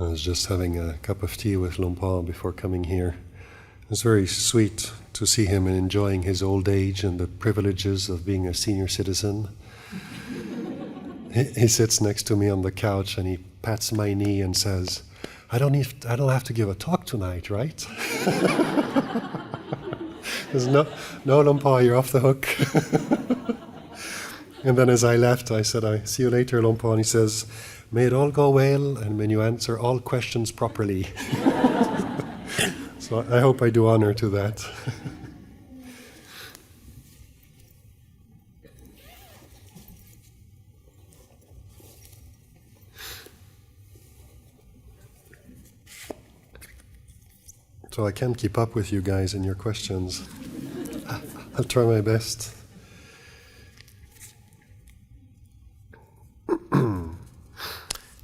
I was just having a cup of tea with Lumpur before coming here. It was very sweet to see him enjoying his old age and the privileges of being a senior citizen. He sits next to me on the couch and he pats my knee and says, I don't have to give a talk tonight, right? There's no, Lumpur, you're off the hook. And then as I left, I said, I see you later, Lumpur. And he says, may it all go well, and may you answer all questions properly. So I hope I do honor to that. So I can't keep up with you guys and your questions. I'll try my best.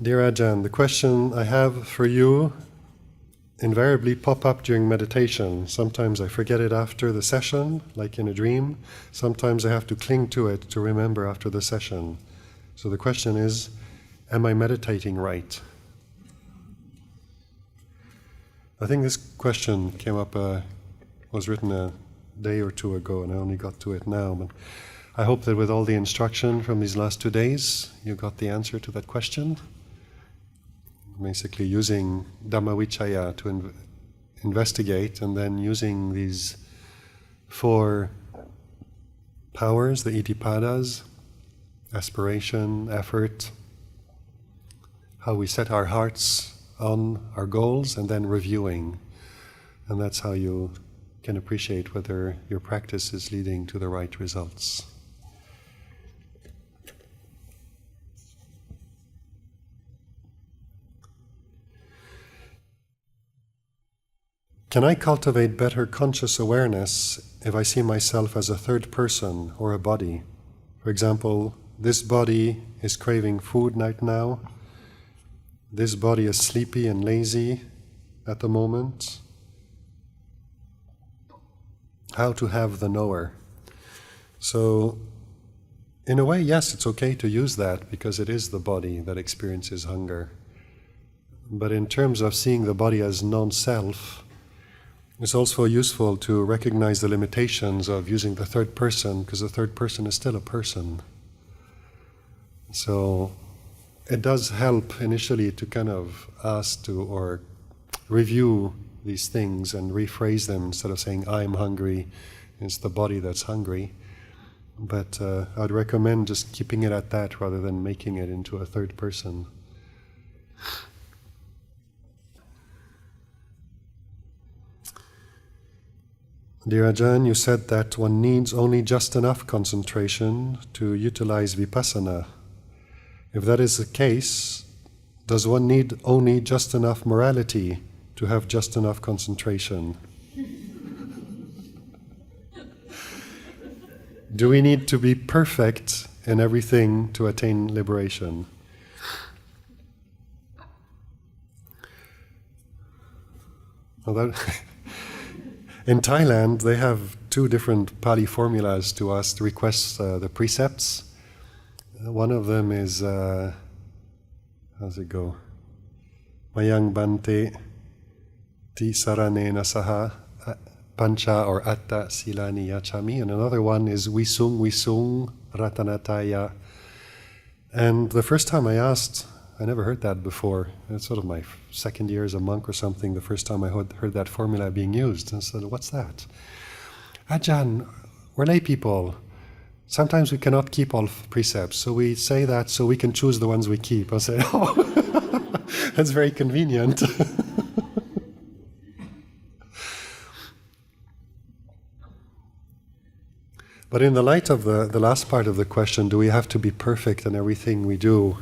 Dear Ajahn, the question I have for you invariably pop up during meditation. Sometimes I forget it after the session, like in a dream. Sometimes I have to cling to it to remember after the session. So the question is, am I meditating right? I think this question came up, was written a day or two ago, and I only got to it now. But I hope that with all the instruction from these last 2 days, you got the answer to that question. Basically using Dhamma Vichaya to investigate, and then using these 4 powers, the Itipadas, aspiration, effort, how we set our hearts on our goals, and then reviewing. And that's how you can appreciate whether your practice is leading to the right results. Can I cultivate better conscious awareness if I see myself as a third person or a body? For example, this body is craving food right now. This body is sleepy and lazy at the moment. How to have the knower. So, in a way, yes, it's okay to use that because it is the body that experiences hunger. But in terms of seeing the body as non-self, it's also useful to recognize the limitations of using the third person, because the third person is still a person. So it does help initially to kind of ask to or review these things and rephrase them instead of saying, I'm hungry, it's the body that's hungry. But I'd recommend just keeping it at that rather than making it into a third person. Dear Ajahn, you said that one needs only just enough concentration to utilize vipassana. If that is the case, does one need only just enough morality to have just enough concentration? Do we need to be perfect in everything to attain liberation? Well, in Thailand, they have 2 different Pali formulas to ask, to request the precepts. One of them is, how's it go? Mayang bante ti saranena saha pancha or atta silani yachami. And another one is wisung ratanataya. And the first time I asked, I never heard that before. It's sort of my second year as a monk or something, the first time I heard that formula being used. And I said, what's that? Ajahn, we're lay people. Sometimes we cannot keep all precepts, so we say that so we can choose the ones we keep. I said, oh, that's very convenient. But in the light of the last part of the question, do we have to be perfect in everything we do?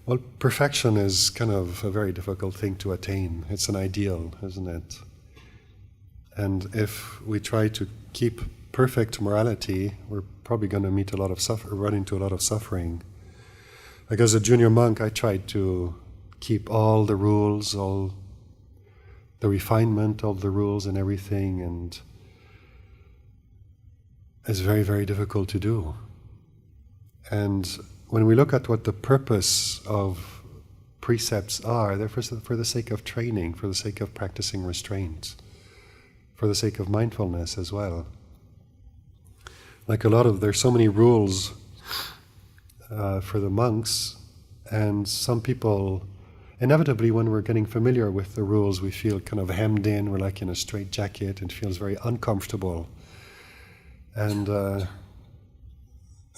Well, perfection is kind of a very difficult thing to attain. It's an ideal, isn't it? And if we try to keep perfect morality, we're probably going to meet a lot of run into a lot of suffering. Like as a junior monk, I tried to keep all the rules, all the refinement of the rules and everything, and it's very, very difficult to do. And when we look at what the purpose of precepts are, they're for the sake of training, for the sake of practicing restraint, for the sake of mindfulness as well. Like there's so many rules for the monks, and some people, inevitably when we're getting familiar with the rules, we feel kind of hemmed in, we're like in a straitjacket, and it feels very uncomfortable. And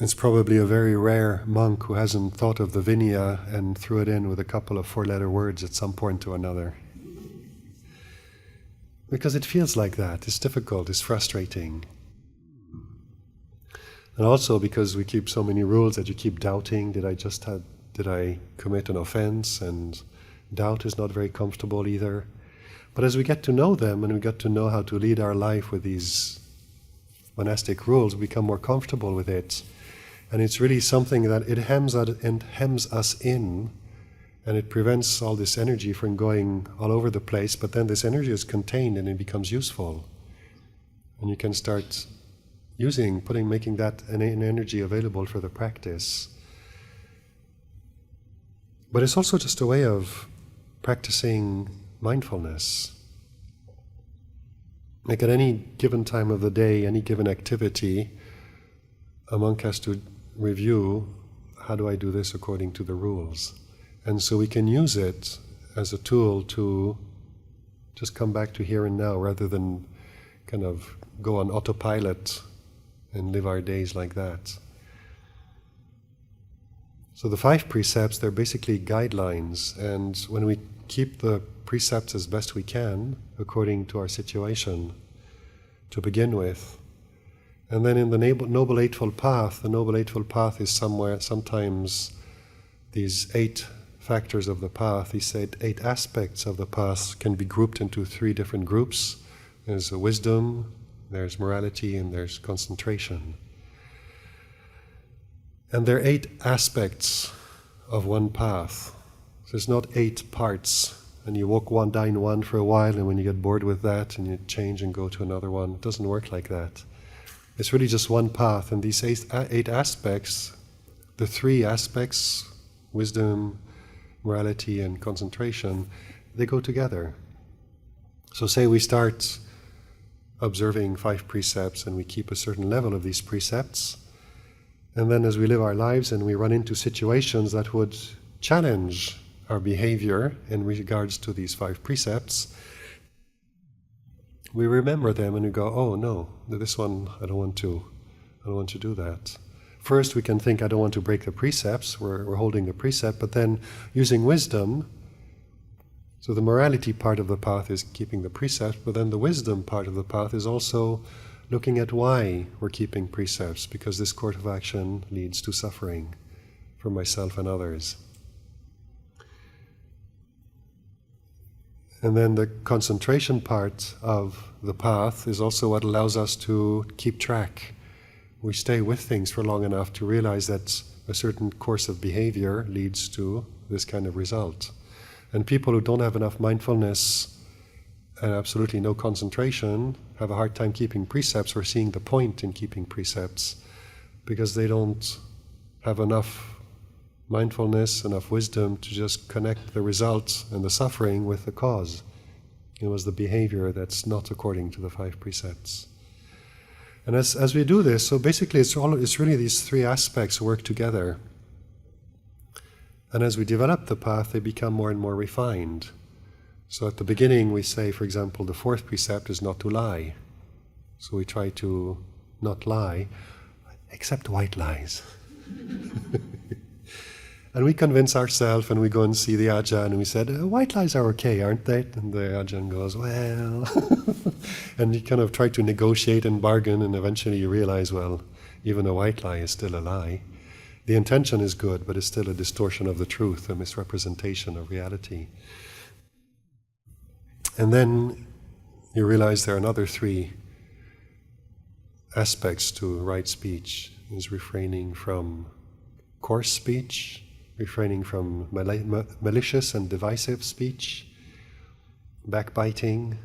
it's probably a very rare monk who hasn't thought of the Vinaya and threw it in with a couple of four-letter words at some point or another. Because it feels like that, it's difficult, it's frustrating. And also because we keep so many rules that you keep doubting, did I commit an offense? And doubt is not very comfortable either. But as we get to know them and we get to know how to lead our life with these monastic rules, we become more comfortable with it. And it's really something that it hems us in, and it prevents all this energy from going all over the place, but then this energy is contained and it becomes useful. And you can start making that an energy available for the practice. But it's also just a way of practicing mindfulness. Like at any given time of the day, any given activity, a monk has to review, how do I do this according to the rules? And so we can use it as a tool to just come back to here and now rather than kind of go on autopilot and live our days like that. So the 5 precepts, they're basically guidelines, and when we keep the precepts as best we can according to our situation to begin with, and then in the Noble Eightfold Path, the Noble Eightfold Path is sometimes these 8 factors of the path, these 8 aspects of the path can be grouped into 3 different groups. There's wisdom, there's morality, and there's concentration. And there are 8 aspects of one path. So there's not 8 parts, and you walk down one for a while, and when you get bored with that, and you change and go to another one. It doesn't work like that. It's really just one path, and these 8 aspects, the 3 aspects, wisdom, morality, and concentration, they go together. So say we start observing 5 precepts and we keep a certain level of these precepts, and then as we live our lives and we run into situations that would challenge our behavior in regards to these 5 precepts, we remember them and we go, oh no, this one I don't want to do that. First we can think, I don't want to break the precepts, we're holding the precept, but then using wisdom, so the morality part of the path is keeping the precepts, but then the wisdom part of the path is also looking at why we're keeping precepts, because this course of action leads to suffering for myself and others. And then the concentration part of the path is also what allows us to keep track. We stay with things for long enough to realize that a certain course of behavior leads to this kind of result. And people who don't have enough mindfulness and absolutely no concentration have a hard time keeping precepts or seeing the point in keeping precepts, because they don't have enough mindfulness, enough wisdom to just connect the results and the suffering with the cause. It was the behavior that's not according to the 5 precepts. And as we do this, so basically it's really these 3 aspects work together. And as we develop the path, they become more and more refined. So at the beginning we say, for example, the 4th precept is not to lie. So we try to not lie, except white lies. And we convince ourselves, and we go and see the Ajahn, and we said, white lies are okay, aren't they? And the Ajahn goes, well... And you kind of try to negotiate and bargain, and eventually you realize, well, even a white lie is still a lie. The intention is good, but it's still a distortion of the truth, a misrepresentation of reality. And then you realize there are another 3 aspects to right speech. Is refraining from coarse speech, refraining from malicious and divisive speech, backbiting,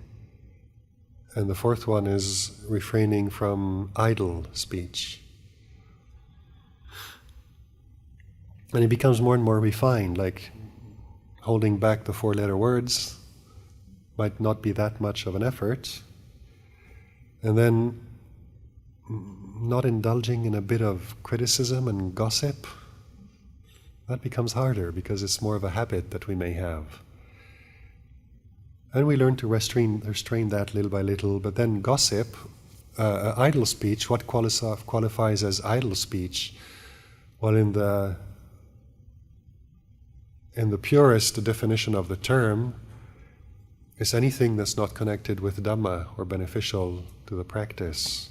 and the 4th one is refraining from idle speech. And it becomes more and more refined, like holding back the 4-letter words might not be that much of an effort. And then not indulging in a bit of criticism and gossip, that becomes harder because it's more of a habit that we may have. And we learn to restrain that little by little, but then gossip, idle speech, what qualifies as idle speech? Well, in the purest definition of the term, is anything that's not connected with Dhamma or beneficial to the practice.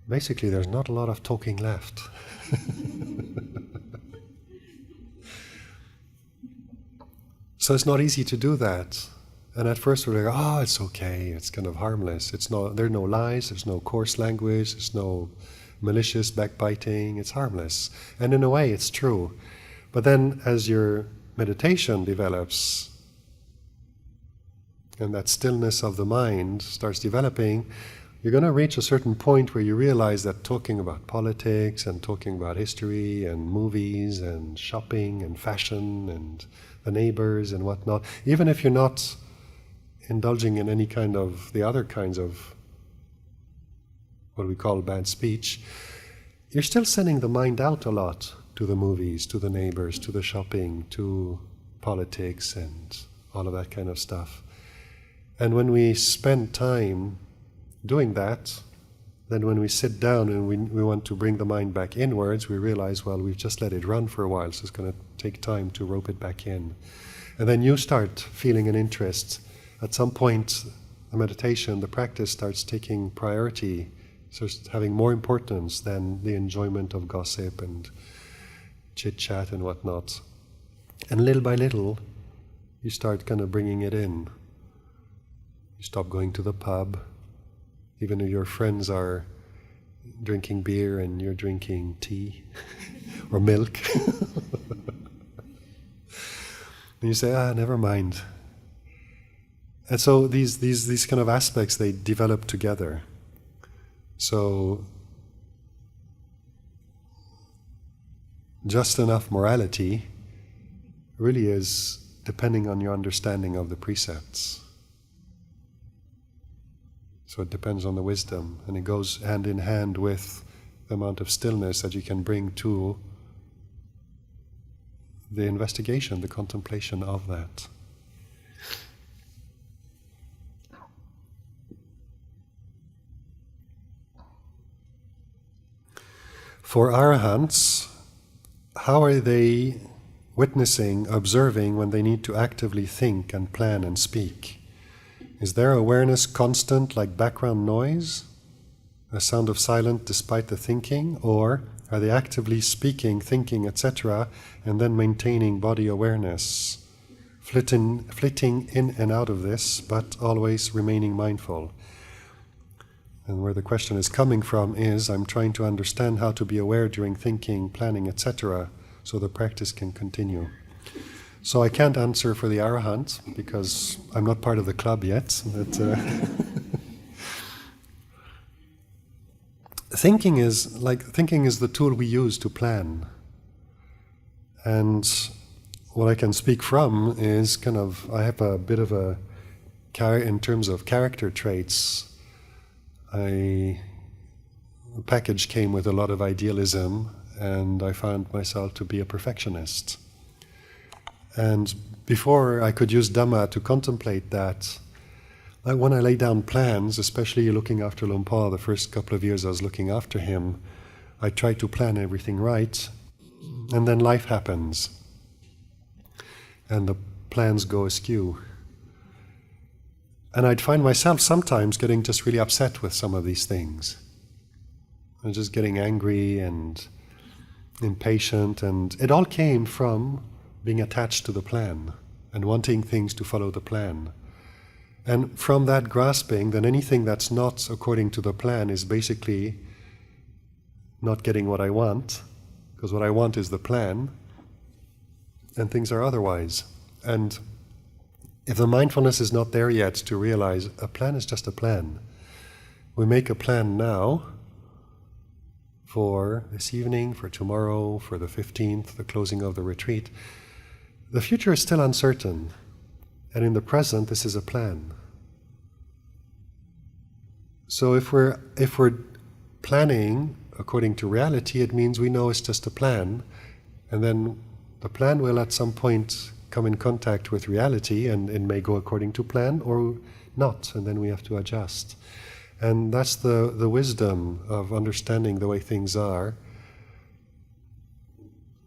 Basically, there's not a lot of talking left. So it's not easy to do that. And at first we're like, oh, it's okay, it's kind of harmless. There are no lies, there's no coarse language, there's no malicious backbiting, it's harmless. And in a way, it's true. But then as your meditation develops, and that stillness of the mind starts developing, you're going to reach a certain point where you realize that talking about politics and talking about history and movies and shopping and fashion and the neighbors and whatnot, even if you're not indulging in any kind of the other kinds of what we call bad speech, you're still sending the mind out a lot to the movies, to the neighbors, to the shopping, to politics and all of that kind of stuff. And when we spend time doing that, then when we sit down and we want to bring the mind back inwards, we realize, well, we've just let it run for a while, so it's going to take time to rope it back in. And then you start feeling an interest. At some point, the meditation, the practice starts taking priority, starts having more importance than the enjoyment of gossip and chit-chat and whatnot. And little by little, you start kind of bringing it in. You stop going to the pub, even if your friends are drinking beer and you're drinking tea or milk. And you say, never mind. And so these kind of aspects, they develop together. So just enough morality really is depending on your understanding of the precepts. So it depends on the wisdom, and it goes hand in hand with the amount of stillness that you can bring to the investigation, the contemplation of that. For arahants, how are they witnessing, observing when they need to actively think and plan and speak? Is their awareness constant like background noise, a sound of silence despite the thinking, or are they actively speaking, thinking, etc., and then maintaining body awareness, flitting in and out of this, but always remaining mindful? And where the question is coming from is, I'm trying to understand how to be aware during thinking, planning, etc., so the practice can continue. So I can't answer for the arahant, because I'm not part of the club yet. But, thinking is the tool we use to plan. And what I can speak from is I have a bit of in terms of character traits, a package came with a lot of idealism, and I found myself to be a perfectionist. And before I could use Dhamma to contemplate that, when I lay down plans, especially looking after Luang Por, the first couple of years I was looking after him, I tried to plan everything right, and then life happens, and the plans go askew. And I'd find myself sometimes getting just really upset with some of these things. I'm just getting angry and impatient, and it all came from being attached to the plan and wanting things to follow the plan. And from that grasping, then anything that's not according to the plan is basically not getting what I want, because what I want is the plan, and things are otherwise. And if the mindfulness is not there yet to realize a plan is just a plan, we make a plan now for this evening, for tomorrow, for the 15th, the closing of the retreat. The future is still uncertain, and in the present, this is a plan. So if we're planning according to reality, it means we know it's just a plan, and then the plan will at some point come in contact with reality, and it may go according to plan or not, and then we have to adjust. And that's the wisdom of understanding the way things are,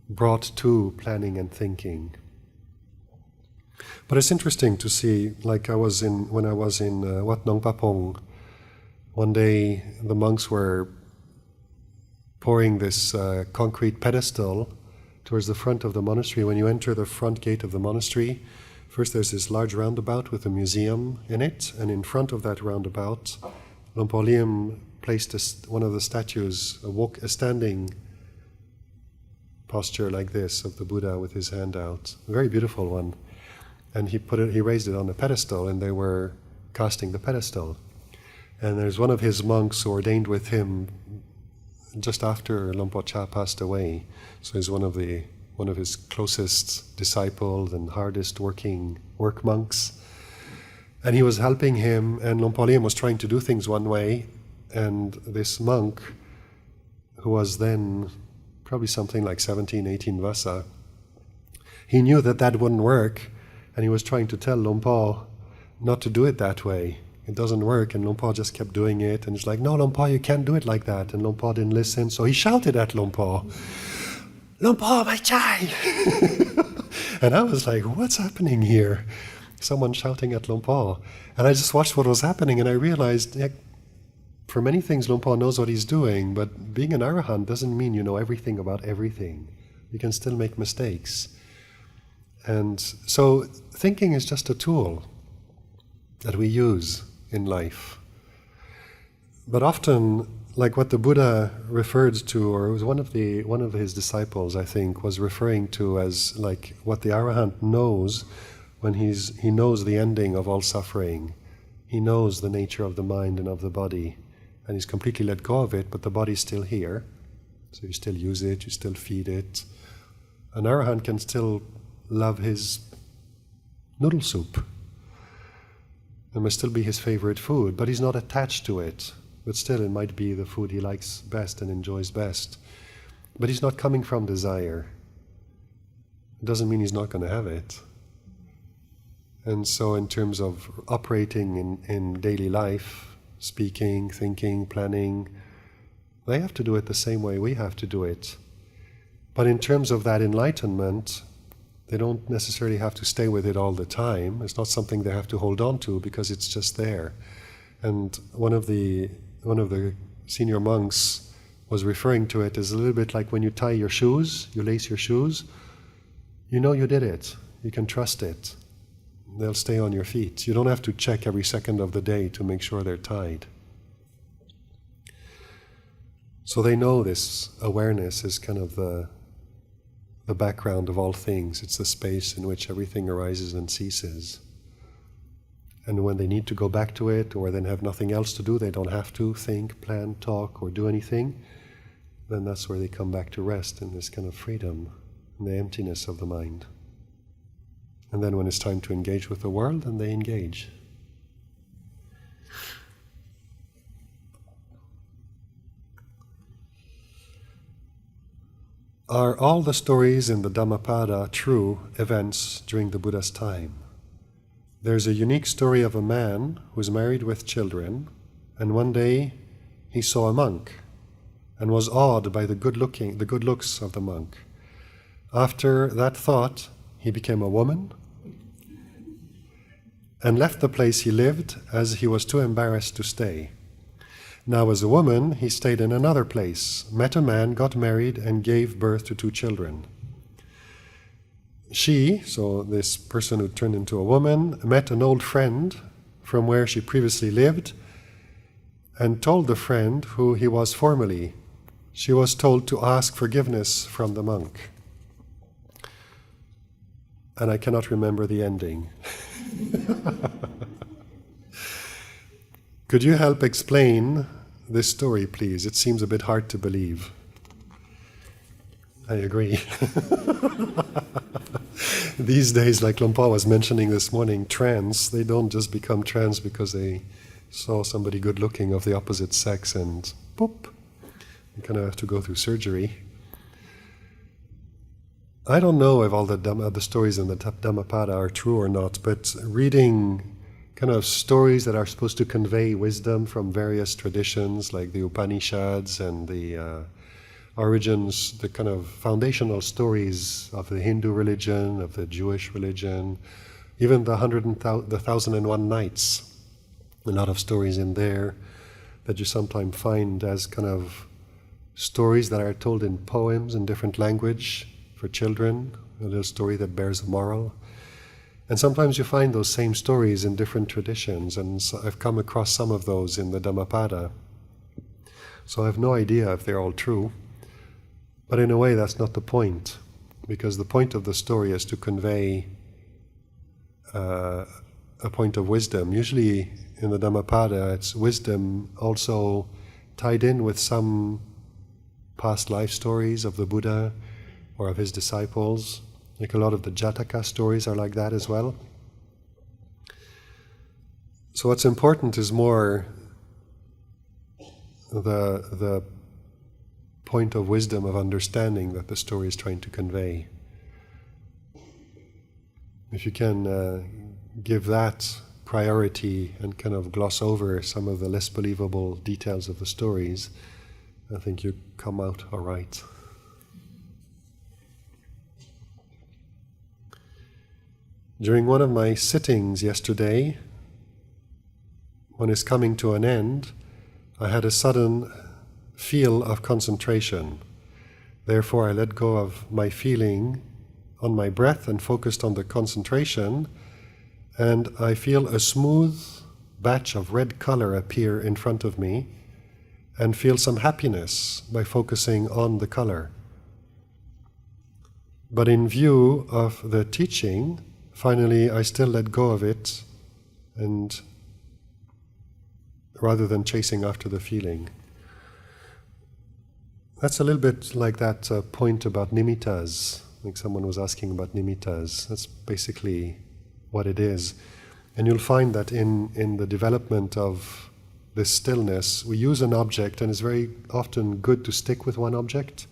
brought to planning and thinking. But it's interesting to see, like when I was in Wat Nong Papong, one day the monks were pouring this concrete pedestal towards the front of the monastery. When you enter the front gate of the monastery, first there's this large roundabout with a museum in it, and in front of that roundabout, Lumpur Liam placed one of the statues, a standing posture like this of the Buddha with his hand out, a very beautiful one. And he raised it on a pedestal, and they were casting the pedestal. And there's one of his monks who ordained with him just after Lumpur Cha passed away. So he's one of his closest disciples and hardest work monks. And he was helping him, and Lumpur Liam was trying to do things one way, and this monk, who was then probably something like 17, 18 vasa, he knew that wouldn't work, and he was trying to tell Lumpur not to do it that way. It doesn't work, and Lumpur just kept doing it, and it's like, no, Lumpur, you can't do it like that, and Lumpur didn't listen, so he shouted at Lumpur, Lumpur, my chai! And I was like, what's happening here? Someone shouting at Lumpur. And I just watched what was happening, and I realized, for many things Lumpur knows what he's doing, but being an arahant doesn't mean you know everything about everything. You can still make mistakes. And so thinking is just a tool that we use in life. But often, like what the Buddha referred to, or it was one of his disciples, I think, was referring to as like what the arahant knows when he knows the ending of all suffering. He knows the nature of the mind and of the body, and he's completely let go of it, but the body's still here. So you still use it, you still feed it. An arahant can still love his noodle soup. It must still be his favorite food, but he's not attached to it. But still, it might be the food he likes best and enjoys best. But he's not coming from desire. It doesn't mean he's not going to have it. And so in terms of operating in daily life, speaking, thinking, planning, they have to do it the same way we have to do it. But in terms of that enlightenment, they don't necessarily have to stay with it all the time. It's not something they have to hold on to because it's just there. And one of the senior monks was referring to it as a little bit like when you tie your shoes, you lace your shoes, you know you did it. You can trust it. They'll stay on your feet. You don't have to check every second of the day to make sure they're tied. So they know this awareness is kind of the background of all things. It's the space in which everything arises and ceases. And when they need to go back to it, or then have nothing else to do, they don't have to think, plan, talk, or do anything, then that's where they come back to rest in this kind of freedom, in the emptiness of the mind. And then when it's time to engage with the world, then they engage. Are all the stories in the Dhammapada true events during the Buddha's time? There's a unique story of a man who's married with children, and one day he saw a monk and was awed by the good looks of the monk. After that thought, he became a woman and left the place he lived as he was too embarrassed to stay. Now as a woman, he stayed in another place, met a man, got married, and gave birth to 2 children. She, so this person who turned into a woman, met an old friend from where she previously lived and told the friend who he was formerly. She was told to ask forgiveness from the monk. And I cannot remember the ending. Could you help explain this story, please? It seems a bit hard to believe. I agree. These days, like Lumpur was mentioning this morning, trans, they don't just become trans because they saw somebody good looking of the opposite sex and boop, you kind of have to go through surgery. I don't know if all the stories in the Dhammapada are true or not, but reading kind of stories that are supposed to convey wisdom from various traditions, like the Upanishads and the origins, the kind of foundational stories of the Hindu religion, of the Jewish religion, even the 1001 Nights. A lot of stories in there that you sometimes find as kind of stories that are told in poems in different language for children, a little story that bears a moral. And sometimes you find those same stories in different traditions, and so I've come across some of those in the Dhammapada. So I have no idea if they're all true, but in a way that's not the point, because the point of the story is to convey a point of wisdom. Usually in the Dhammapada it's wisdom also tied in with some past life stories of the Buddha or of his disciples. Like a lot of the Jataka stories are like that as well. So what's important is more the point of wisdom, of understanding that the story is trying to convey. If you can give that priority and kind of gloss over some of the less believable details of the stories, I think you come out all right. During one of my sittings yesterday, when it's coming to an end, I had a sudden feel of concentration. Therefore, I let go of my feeling on my breath and focused on the concentration, and I feel a smooth batch of red color appear in front of me and feel some happiness by focusing on the color. But in view of the teaching, finally, I still let go of it, and rather than chasing after the feeling. That's a little bit like that point about nimittas. Like someone was asking about nimittas. That's basically what it is. And you'll find that in the development of this stillness, we use an object, and it's very often good to stick with one object,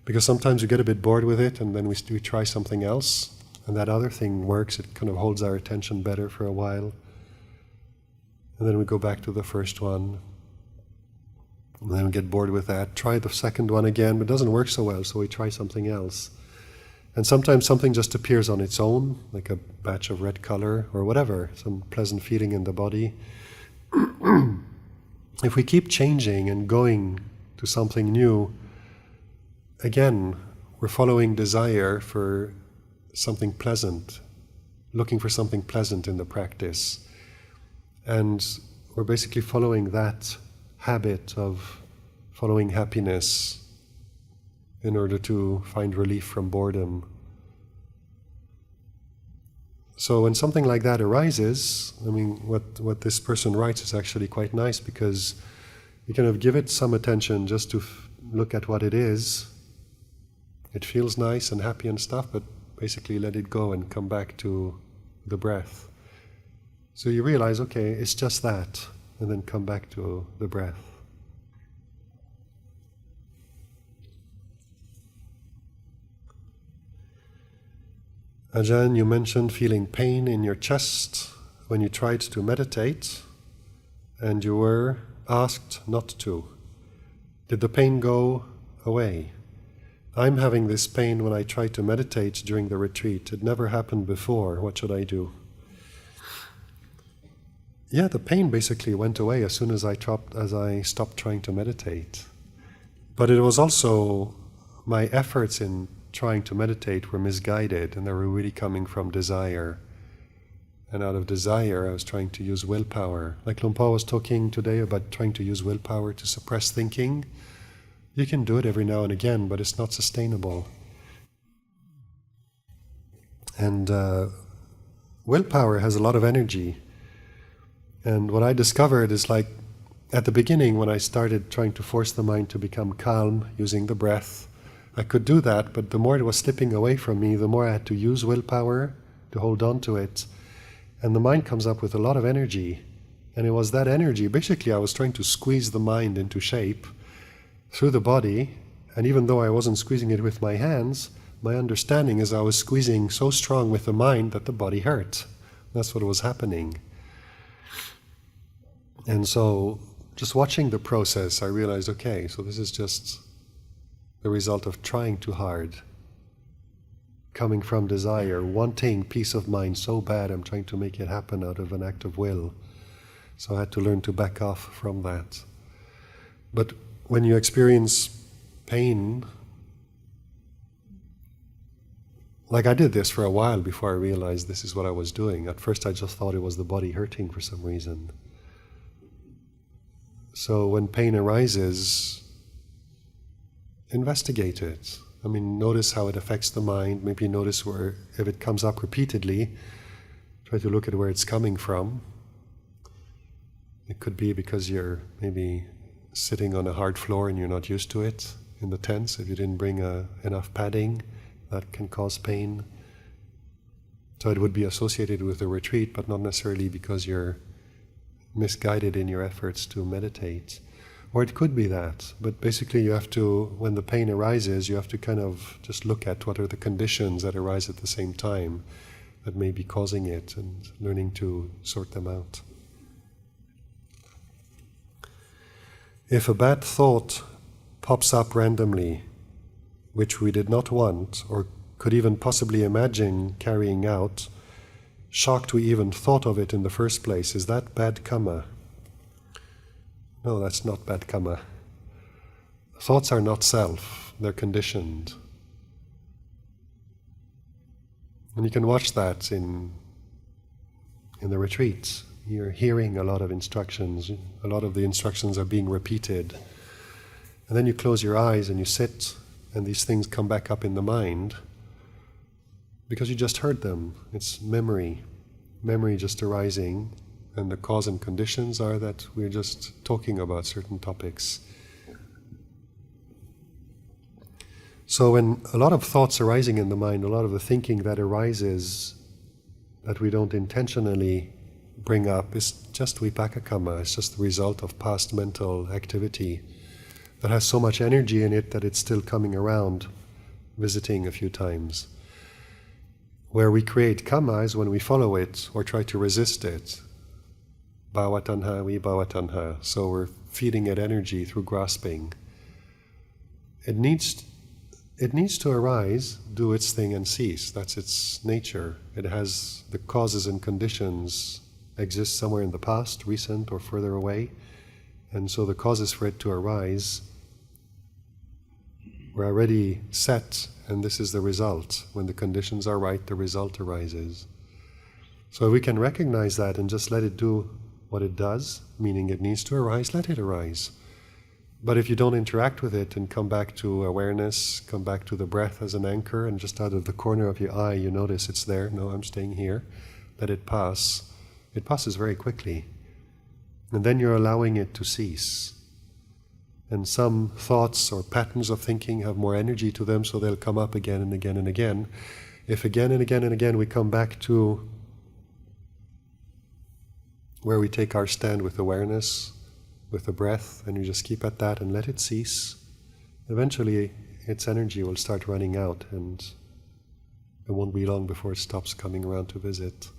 because sometimes we get a bit bored with it, and then we try something else. And that other thing works, it kind of holds our attention better for a while. And then we go back to the first one. And then we get bored with that. Try the second one again, but it doesn't work so well, so we try something else. And sometimes something just appears on its own, like a batch of red color or whatever, some pleasant feeling in the body. If we keep changing and going to something new, again, we're following desire for something pleasant, looking for something pleasant in the practice. And we're basically following that habit of following happiness in order to find relief from boredom. So when something like that arises, I mean, what this person writes is actually quite nice, because you kind of give it some attention just to look at what it is. It feels nice and happy and stuff, but basically let it go and come back to the breath. So you realize, okay, it's just that, and then come back to the breath. Ajahn, you mentioned feeling pain in your chest when you tried to meditate, and you were asked not to. Did the pain go away? I'm having this pain when I try to meditate during the retreat. It never happened before. What should I do? Yeah, the pain basically went away as soon as I stopped trying to meditate. But it was also my efforts in trying to meditate were misguided, and they were really coming from desire. And out of desire, I was trying to use willpower. Like Lumpur was talking today about trying to use willpower to suppress thinking. You can do it every now and again, but it's not sustainable. And willpower has a lot of energy. And what I discovered is, like, at the beginning when I started trying to force the mind to become calm using the breath, I could do that, but the more it was slipping away from me, the more I had to use willpower to hold on to it. And the mind comes up with a lot of energy. And it was that energy, basically I was trying to squeeze the mind into shape through the body, and even though I wasn't squeezing it with my hands, my understanding is I was squeezing so strong with the mind that the body hurt. That's what was happening. And so, just watching the process, I realized, okay, so this is just the result of trying too hard, coming from desire, wanting peace of mind so bad I'm trying to make it happen out of an act of will. So I had to learn to back off from that. But when you experience pain, like I did this for a while before I realized this is what I was doing. At first I just thought it was the body hurting for some reason. So when pain arises, investigate it. I mean, notice how it affects the mind. Maybe notice where, if it comes up repeatedly, try to look at where it's coming from. It could be because you're maybe sitting on a hard floor and you're not used to it in the tents. If you didn't bring enough padding, that can cause pain. So it would be associated with the retreat, but not necessarily because you're misguided in your efforts to meditate. Or it could be that, but basically you have to, when the pain arises, you have to kind of just look at what are the conditions that arise at the same time that may be causing it, and learning to sort them out. If a bad thought pops up randomly, which we did not want or could even possibly imagine carrying out, shocked we even thought of it in the first place, is that bad karma? No, that's not bad karma. Thoughts are not self, they're conditioned. And you can watch that in the retreats. You're hearing a lot of instructions, a lot of the instructions are being repeated. And then you close your eyes and you sit, and these things come back up in the mind because you just heard them. It's memory just arising, and the cause and conditions are that we're just talking about certain topics. So when a lot of thoughts arising in the mind, a lot of the thinking that arises that we don't intentionally bring up is just vipaka karma. It's just the result of past mental activity that has so much energy in it that it's still coming around, visiting a few times. Where we create karma is when we follow it or try to resist it. Bhava tanha, vibhava tanha. So we're feeding it energy through grasping. It needs to arise, do its thing and cease. That's its nature. It has the causes and conditions exist somewhere in the past, recent or further away. And so the causes for it to arise were already set, and this is the result. When the conditions are right, the result arises. So we can recognize that and just let it do what it does, meaning it needs to arise, let it arise. But if you don't interact with it and come back to awareness, come back to the breath as an anchor, and just out of the corner of your eye you notice it's there, no, I'm staying here, let it pass. It passes very quickly. And then you're allowing it to cease. And some thoughts or patterns of thinking have more energy to them, so they'll come up again and again and again. If again and again and again we come back to where we take our stand with awareness, with the breath, and you just keep at that and let it cease, eventually its energy will start running out, and it won't be long before it stops coming around to visit.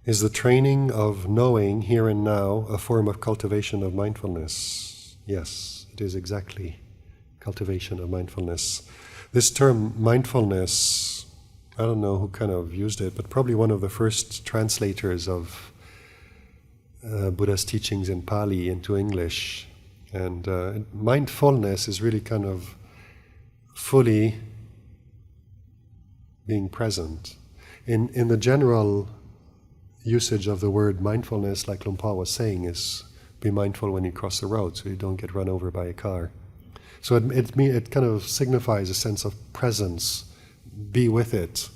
Is the training of knowing here and now a form of cultivation of mindfulness? Yes, it is exactly cultivation of mindfulness. This term mindfulness, I don't know who kind of used it, but probably one of the first translators of Buddha's teachings in Pali into English. And mindfulness is really kind of fully being present. In the general usage of the word mindfulness, like Luang Por was saying, is be mindful when you cross the road so you don't get run over by a car. So it kind of signifies a sense of presence. Be with it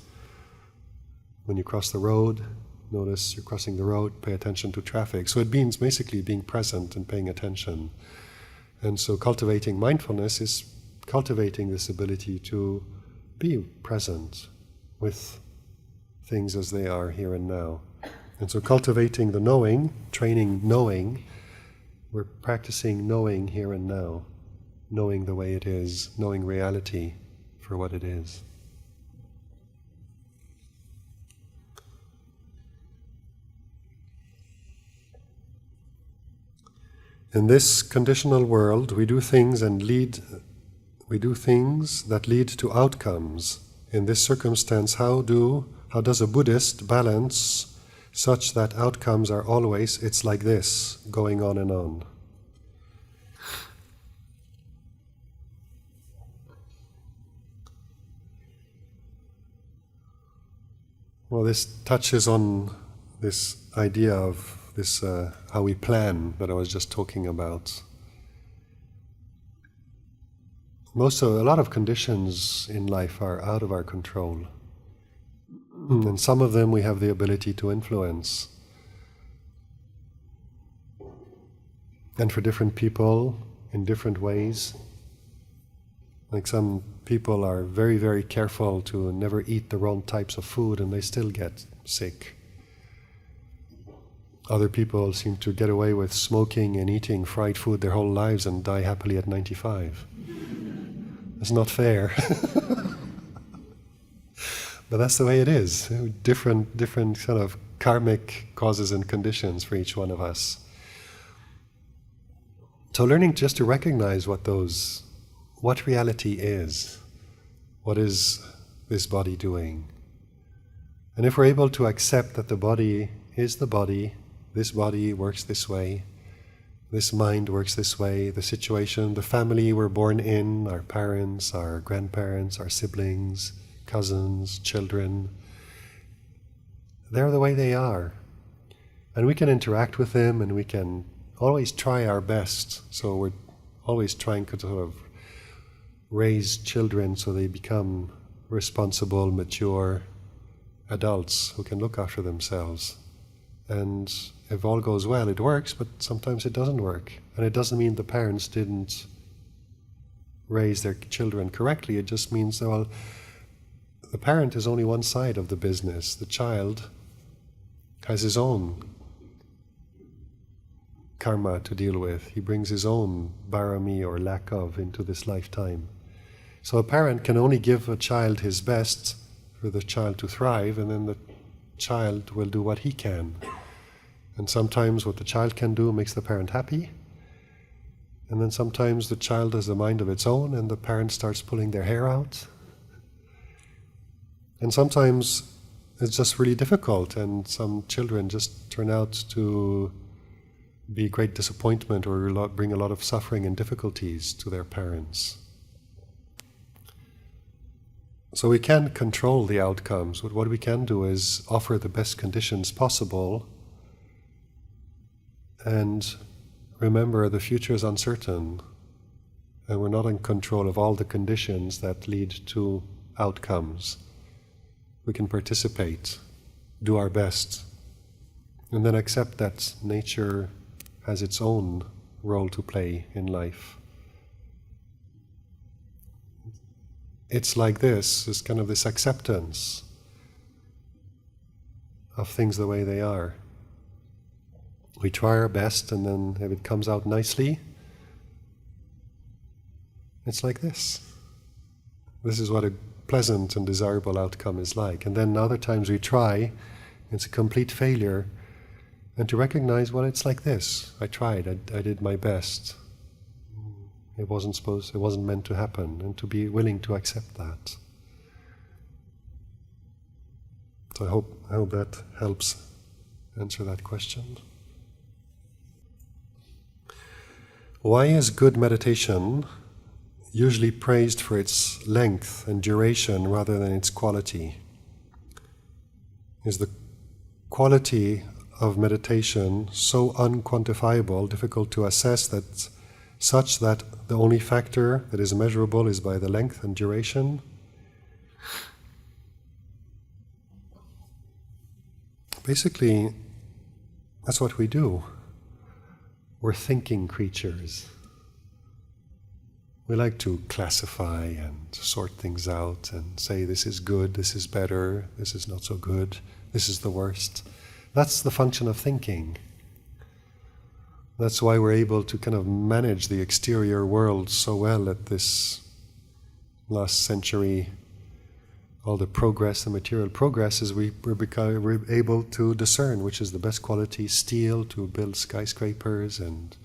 when you cross the road, notice you're crossing the road, pay attention to traffic. So it means basically being present and paying attention. And so cultivating mindfulness is cultivating this ability to be present with things as they are here and now. And so cultivating the knowing, training knowing, we're practicing knowing here and now, knowing the way it is, knowing reality for what it is. In this conditional world, we do things that lead to outcomes. In this circumstance, how does a Buddhist balance such that outcomes are always, it's like this, going on and on? Well, this touches on this idea of this, how we plan that I was just talking about. A lot of conditions in life are out of our control. And some of them we have the ability to influence. And for different people, in different ways. Like some people are very, very careful to never eat the wrong types of food and they still get sick. Other people seem to get away with smoking and eating fried food their whole lives and die happily at 95. It's not fair. But that's the way it is. Different kind of karmic causes and conditions for each one of us. So learning just to recognize what reality is. What is this body doing? And if we're able to accept that the body is the body, this body works this way, this mind works this way, the situation, the family we're born in, our parents, our grandparents, our siblings, cousins, children, they're the way they are. And we can interact with them and we can always try our best. So we're always trying to sort of raise children so they become responsible, mature adults who can look after themselves. And if all goes well, it works, but sometimes it doesn't work. And it doesn't mean the parents didn't raise their children correctly. It just means, well, the parent is only one side of the business. The child has his own karma to deal with. He brings his own barami or lack of into this lifetime. So a parent can only give a child his best for the child to thrive, and then the child will do what he can. And sometimes what the child can do makes the parent happy, and then sometimes the child has a mind of its own and the parent starts pulling their hair out. And sometimes it's just really difficult, and some children just turn out to be great disappointment or bring a lot of suffering and difficulties to their parents. So we can't control the outcomes, but what we can do is offer the best conditions possible and remember the future is uncertain and we're not in control of all the conditions that lead to outcomes. We can participate, do our best, and then accept that nature has its own role to play in life. It's like this, it's kind of this acceptance of things the way they are. We try our best, and then if it comes out nicely, it's like this. This is what a pleasant and desirable outcome is like. And then other times we try, it's a complete failure, and to recognize, well, it's like this. I tried, I did my best. It wasn't meant to happen, and to be willing to accept that. So I hope that helps answer that question. Why is good meditation usually praised for its length and duration rather than its quality? Is the quality of meditation so unquantifiable, difficult to assess, such that the only factor that is measurable is by the length and duration? basically, that's what we do. We're thinking creatures. We like to classify and sort things out and say this is good, this is better, this is not so good, this is the worst. That's the function of thinking. That's why we're able to kind of manage the exterior world so well at this last century. All the progress, the material progress, is we're able to discern which is the best quality steel to build skyscrapers and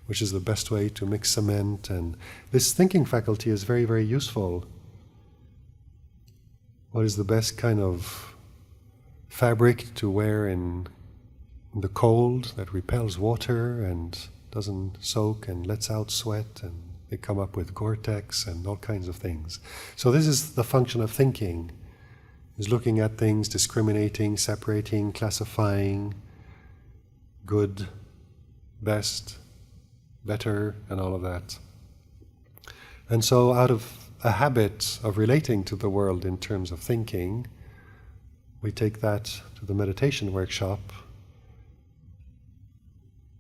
which is the best way to mix cement. And this thinking faculty is very, very useful. What is the best kind of fabric to wear in the cold that repels water and doesn't soak and lets out sweat, and they come up with Gore-Tex and all kinds of things. So this is the function of thinking, is looking at things, discriminating, separating, classifying, good, best, better, and all of that. And so out of a habit of relating to the world in terms of thinking, we take that to the meditation workshop.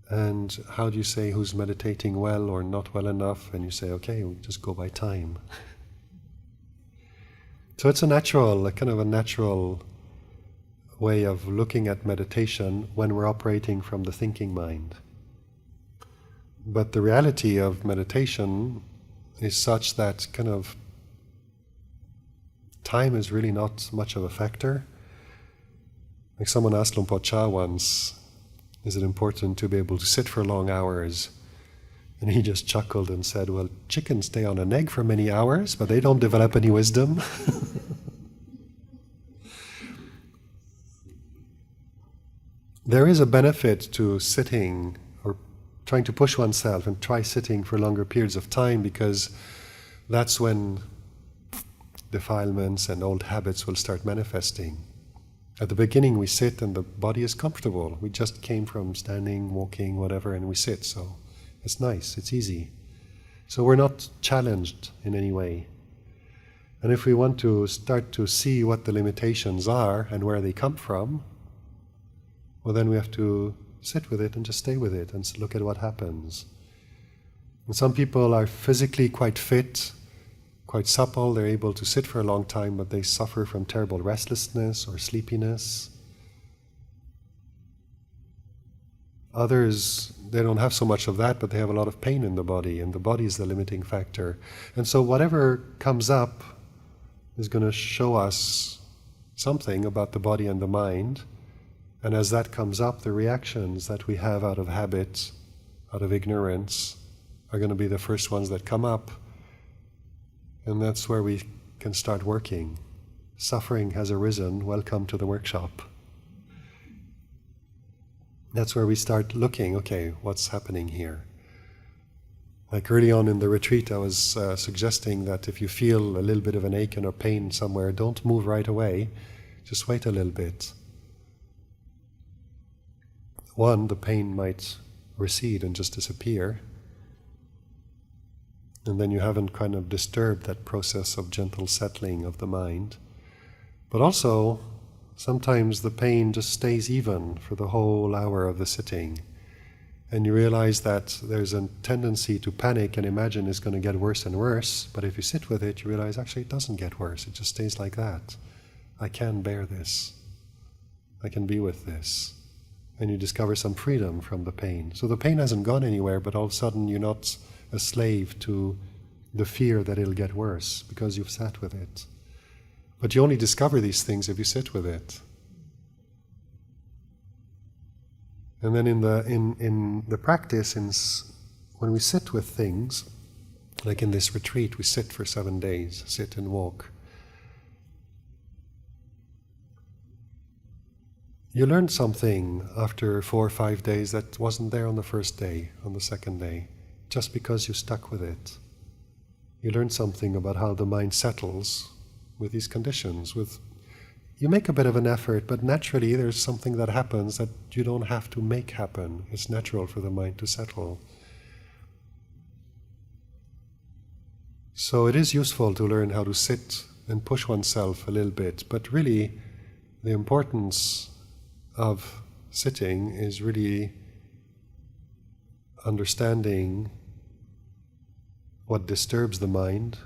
And how do you say who's meditating well or not well enough? And you say, okay, we just go by time. So it's a kind of a natural way of looking at meditation when we're operating from the thinking mind. But the reality of meditation is such that kind of time is really not much of a factor. Like someone asked Luang Por Chah once, is it important to be able to sit for long hours? And he just chuckled and said, well, chickens stay on an egg for many hours, but they don't develop any wisdom. There is a benefit to sitting or trying to push oneself and try sitting for longer periods of time, because that's when defilements and old habits will start manifesting. At the beginning we sit and the body is comfortable. We just came from standing, walking, whatever, and we sit, so it's nice, it's easy. So we're not challenged in any way. And if we want to start to see what the limitations are and where they come from, well, then we have to sit with it and just stay with it and look at what happens. And some people are physically quite fit, quite supple, they're able to sit for a long time, but they suffer from terrible restlessness or sleepiness. Others, they don't have so much of that, but they have a lot of pain in the body, and the body is the limiting factor. And so whatever comes up is going to show us something about the body and the mind. And as that comes up, the reactions that we have out of habit, out of ignorance, are going to be the first ones that come up. And that's where we can start working. Suffering has arisen, welcome to the workshop. That's where we start looking, okay, what's happening here? Like early on in the retreat, I was suggesting that if you feel a little bit of an ache or pain somewhere, don't move right away, just wait a little bit. One, the pain might recede and just disappear. And then you haven't kind of disturbed that process of gentle settling of the mind. But also, sometimes the pain just stays even for the whole hour of the sitting. And you realize that there's a tendency to panic and imagine it's going to get worse and worse. But if you sit with it, you realize actually it doesn't get worse. It just stays like that. I can bear this. I can be with this. And you discover some freedom from the pain. So the pain hasn't gone anywhere, but all of a sudden you're not a slave to the fear that it'll get worse because you've sat with it. But you only discover these things if you sit with it. And then in the practice, when we sit with things, like in this retreat, we sit for 7 days, sit and walk. You learn something after 4 or 5 days that wasn't there on the first day, on the second day, just because you stuck with it. You learn something about how the mind settles with these conditions. You make a bit of an effort, but naturally there's something that happens that you don't have to make happen. It's natural for the mind to settle. So it is useful to learn how to sit and push oneself a little bit, but really the importance of sitting is really understanding what disturbs the mind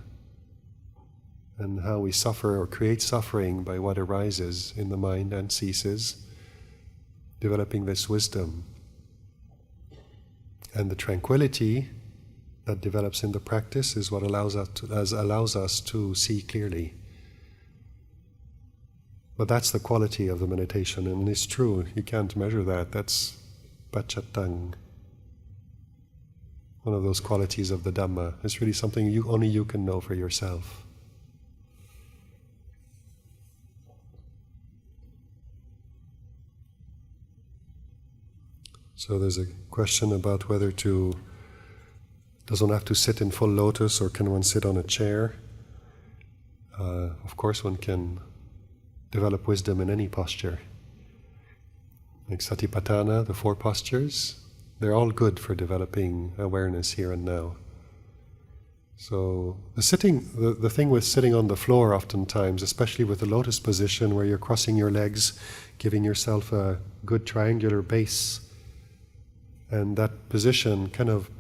and how we suffer or create suffering by what arises in the mind and ceases, developing this wisdom. And the tranquility that develops in the practice is what allows us to see clearly. But that's the quality of the meditation, and it's true, you can't measure that. That's pacchatang, one of those qualities of the Dhamma. It's really something only you can know for yourself. So there's a question about whether does one have to sit in full lotus or can one sit on a chair? Of course one can develop wisdom in any posture. Like Satipatthana, the 4 postures, they're all good for developing awareness here and now. So the thing with sitting on the floor oftentimes, especially with the lotus position where you're crossing your legs, giving yourself a good triangular base, and that position kind of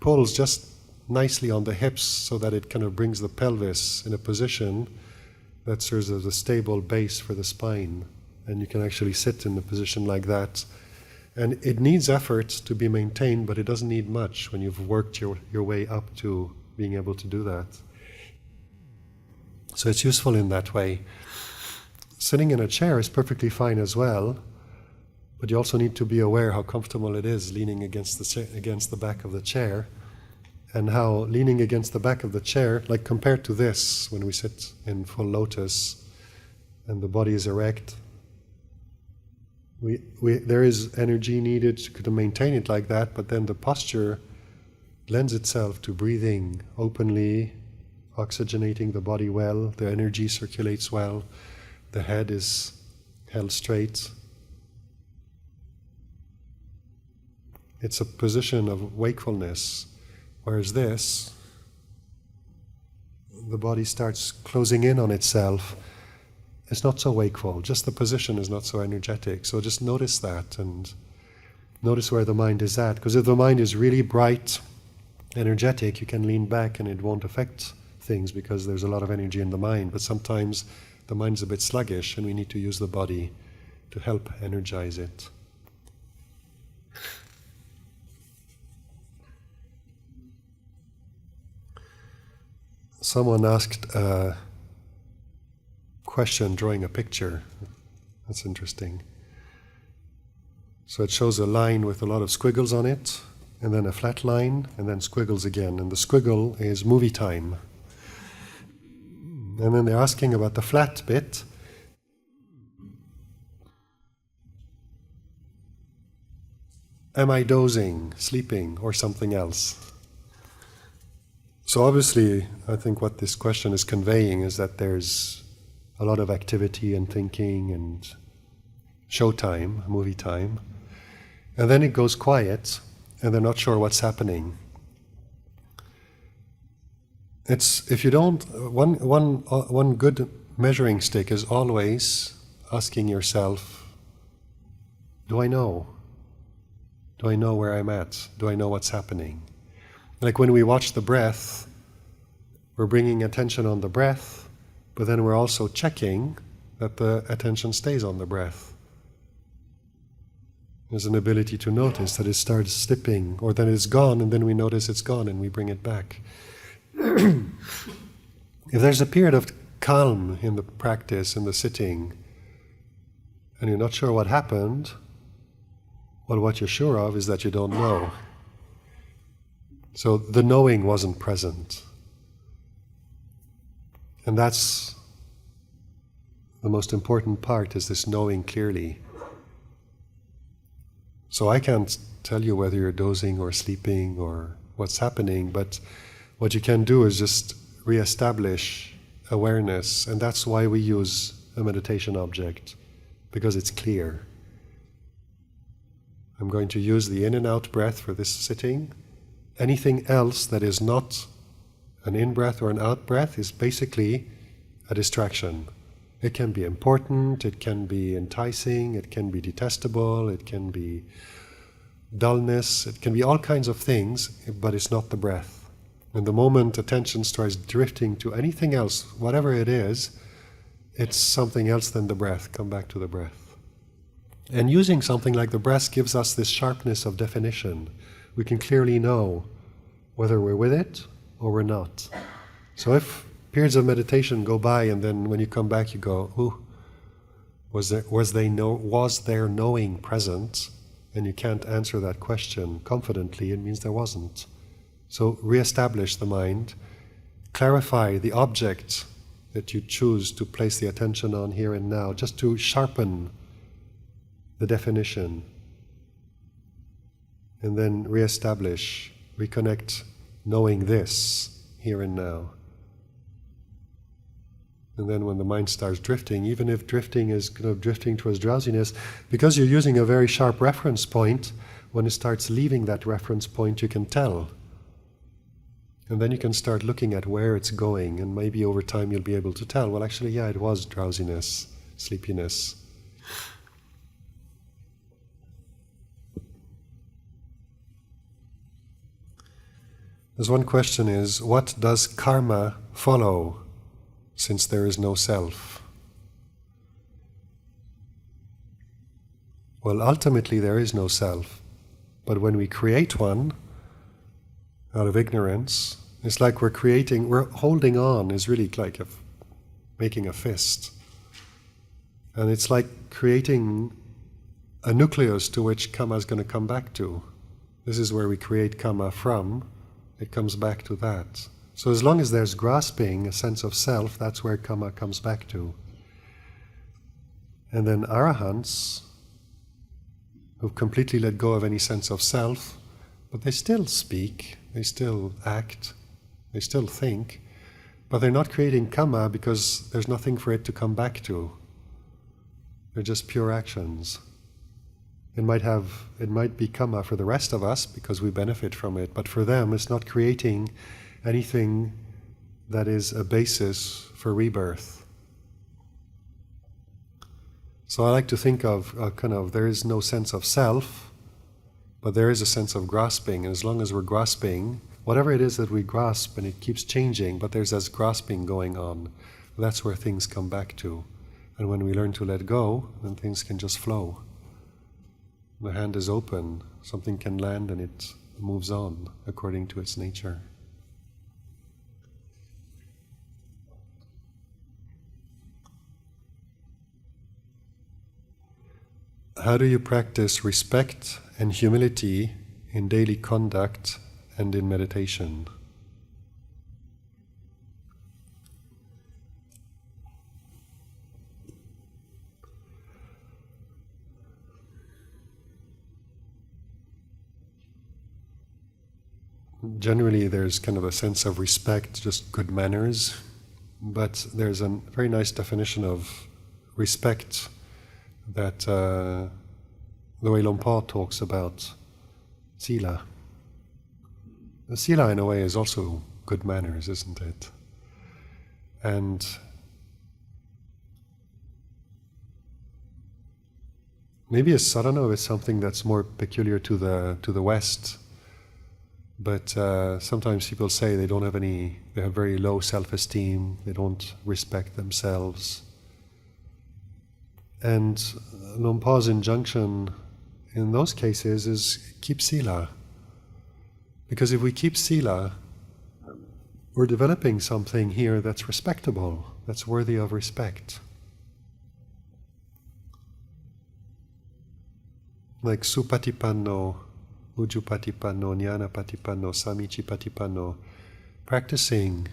pulls just nicely on the hips so that it kind of brings the pelvis in a position that serves as a stable base for the spine. And you can actually sit in a position like that. And it needs effort to be maintained, but it doesn't need much when you've worked your way up to being able to do that. So it's useful in that way. Sitting in a chair is perfectly fine as well, but you also need to be aware how comfortable it is leaning against the back of the chair, and how leaning against the back of the chair, like compared to this, when we sit in full lotus and the body is erect, there is energy needed to maintain it like that, but then the posture lends itself to breathing openly, oxygenating the body well, the energy circulates well, the head is held straight. It's a position of wakefulness. Whereas this, the body starts closing in on itself. It's not so wakeful, just the position is not so energetic. So just notice that and notice where the mind is at. Because if the mind is really bright, energetic, you can lean back and it won't affect things because there's a lot of energy in the mind. But sometimes the mind's a bit sluggish and we need to use the body to help energize it. Someone asked a question drawing a picture. That's interesting. So it shows a line with a lot of squiggles on it, and then a flat line, and then squiggles again. And the squiggle is movie time. And then they're asking about the flat bit. Am I dozing, sleeping, or something else? So obviously, I think what this question is conveying is that there's a lot of activity and thinking and showtime, movie time, and then it goes quiet, and they're not sure what's happening. It's if you don't one good measuring stick is always asking yourself, do I know? Do I know where I'm at? Do I know what's happening? Like when we watch the breath, we're bringing attention on the breath, but then we're also checking that the attention stays on the breath. There's an ability to notice that it starts slipping, or that it's gone, and then we notice it's gone and we bring it back. If there's a period of calm in the practice, in the sitting, and you're not sure what happened, well, what you're sure of is that you don't know. So the knowing wasn't present. And that's the most important part, is this knowing clearly. So I can't tell you whether you're dozing or sleeping or what's happening, but what you can do is just reestablish awareness, and that's why we use a meditation object, because it's clear. I'm going to use the in and out breath for this sitting. Anything else that is not an in-breath or an out-breath is basically a distraction. It can be important, it can be enticing, it can be detestable, it can be dullness, it can be all kinds of things, but it's not the breath. And the moment attention starts drifting to anything else, whatever it is, it's something else than the breath. Come back to the breath. And using something like the breath gives us this sharpness of definition. We can clearly know whether we're with it or we're not. So if periods of meditation go by and then when you come back you go, ooh, was there knowing present? And you can't answer that question confidently, it means there wasn't. So reestablish the mind, clarify the object that you choose to place the attention on here and now, just to sharpen the definition. And then reestablish, reconnect knowing this here and now. And then when the mind starts drifting, even if drifting is kind of drifting towards drowsiness, because you're using a very sharp reference point, when it starts leaving that reference point, you can tell. And then you can start looking at where it's going, and maybe over time you'll be able to tell, well, actually, yeah, it was drowsiness, sleepiness. There's one question is, what does karma follow since there is no self? Well, ultimately there is no self, but when we create one out of ignorance, it's like we're holding on, is really like making a fist. And it's like creating a nucleus to which karma is going to come back to. This is where we create karma from, it comes back to that. So as long as there's grasping, a sense of self, that's where karma comes back to. And then arahants, who've completely let go of any sense of self, but they still speak, they still act, they still think, but they're not creating karma because there's nothing for it to come back to. They're just pure actions. It might be karma for the rest of us because we benefit from it, but for them it's not creating anything that is a basis for rebirth. So I like to think of there is no sense of self, but there is a sense of grasping, and as long as we're grasping, whatever it is that we grasp, and it keeps changing, but there's this grasping going on, that's where things come back to. And when we learn to let go, then things can just flow. The hand is open, something can land and it moves on according to its nature. How do you practice respect and humility in daily conduct and in meditation? Generally, there's kind of a sense of respect, just good manners, but there's a very nice definition of respect that the way Phor talks about sila. The sila, in a way, is also good manners, isn't it? And maybe a sadhana is something that's more peculiar to the West. But sometimes people say they have very low self-esteem, they don't respect themselves. And Phor's injunction in those cases is keep sila. Because if we keep sila, we're developing something here that's respectable, that's worthy of respect. Like supatipanno, Ujjupatipanno, Jnanapatipanno, Samicipatipanno, practicing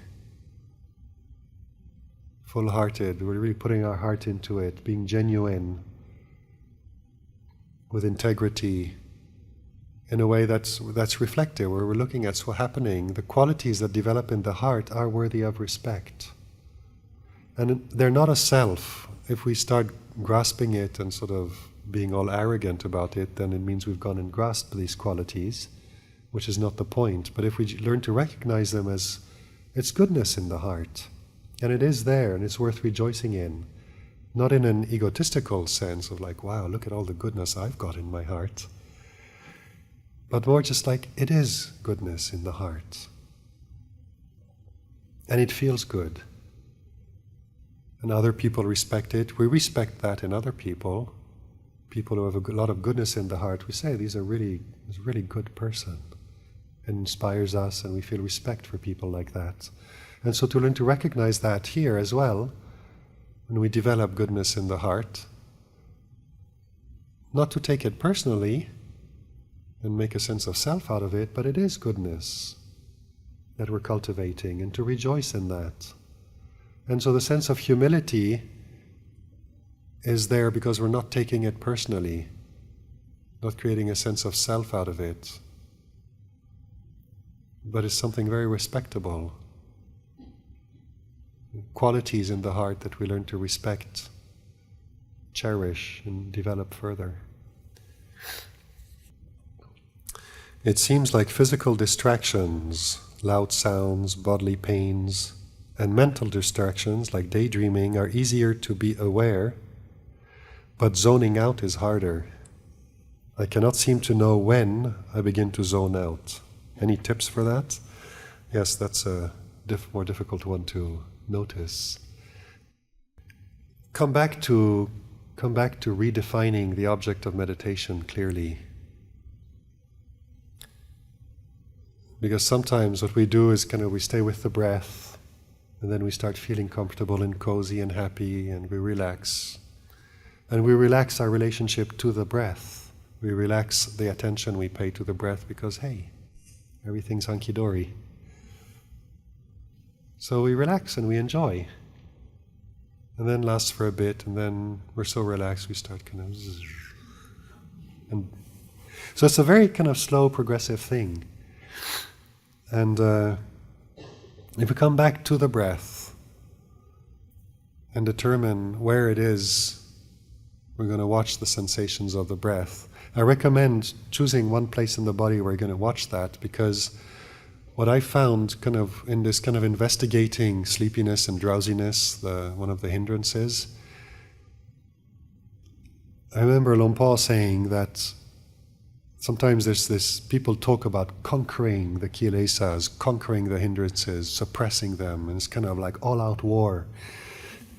full-hearted, we're really putting our heart into it, being genuine, with integrity, in a way that's reflective, where we're looking at what's happening. The qualities that develop in the heart are worthy of respect. And they're not a self. If we start grasping it and sort of being all arrogant about it, then it means we've gone and grasped these qualities, which is not the point. But if we learn to recognize them as it's goodness in the heart, and it is there, and it's worth rejoicing in, Not in an egotistical sense of like, wow, look at all the goodness I've got in my heart. But more just like, it is goodness in the heart. And it feels good. And other people respect it. We respect that in other people. People who have a lot of goodness in the heart, we say, he's a really good person. It inspires us, and we feel respect for people like that. And so to learn to recognize that here as well, when we develop goodness in the heart, not to take it personally and make a sense of self out of it, but it is goodness that we're cultivating, and to rejoice in that. And so the sense of humility is there because we're not taking it personally, not creating a sense of self out of it, but it's something very respectable. Qualities in the heart that we learn to respect, cherish, and develop further. It seems like physical distractions, loud sounds, bodily pains, and mental distractions like daydreaming are easier to be aware, but zoning out is harder. I cannot seem to know when I begin to zone out. Any tips for that? Yes, that's a more difficult one to notice. Come back to redefining the object of meditation clearly. Because sometimes what we do is we stay with the breath, and then we start feeling comfortable and cozy and happy, and we relax. And we relax our relationship to the breath. We relax the attention we pay to the breath because, hey, everything's hunky-dory. So we relax and we enjoy. And then lasts for a bit, and then we're so relaxed we start and so it's a very slow, progressive thing. And if we come back to the breath and determine where it is we're going to watch the sensations of the breath, I recommend choosing one place in the body where you're going to watch that, because what I found in this investigating sleepiness and drowsiness, one of the hindrances, I remember Lompo saying that sometimes there's this, people talk about conquering the kilesas, conquering the hindrances, suppressing them, and it's like all-out war.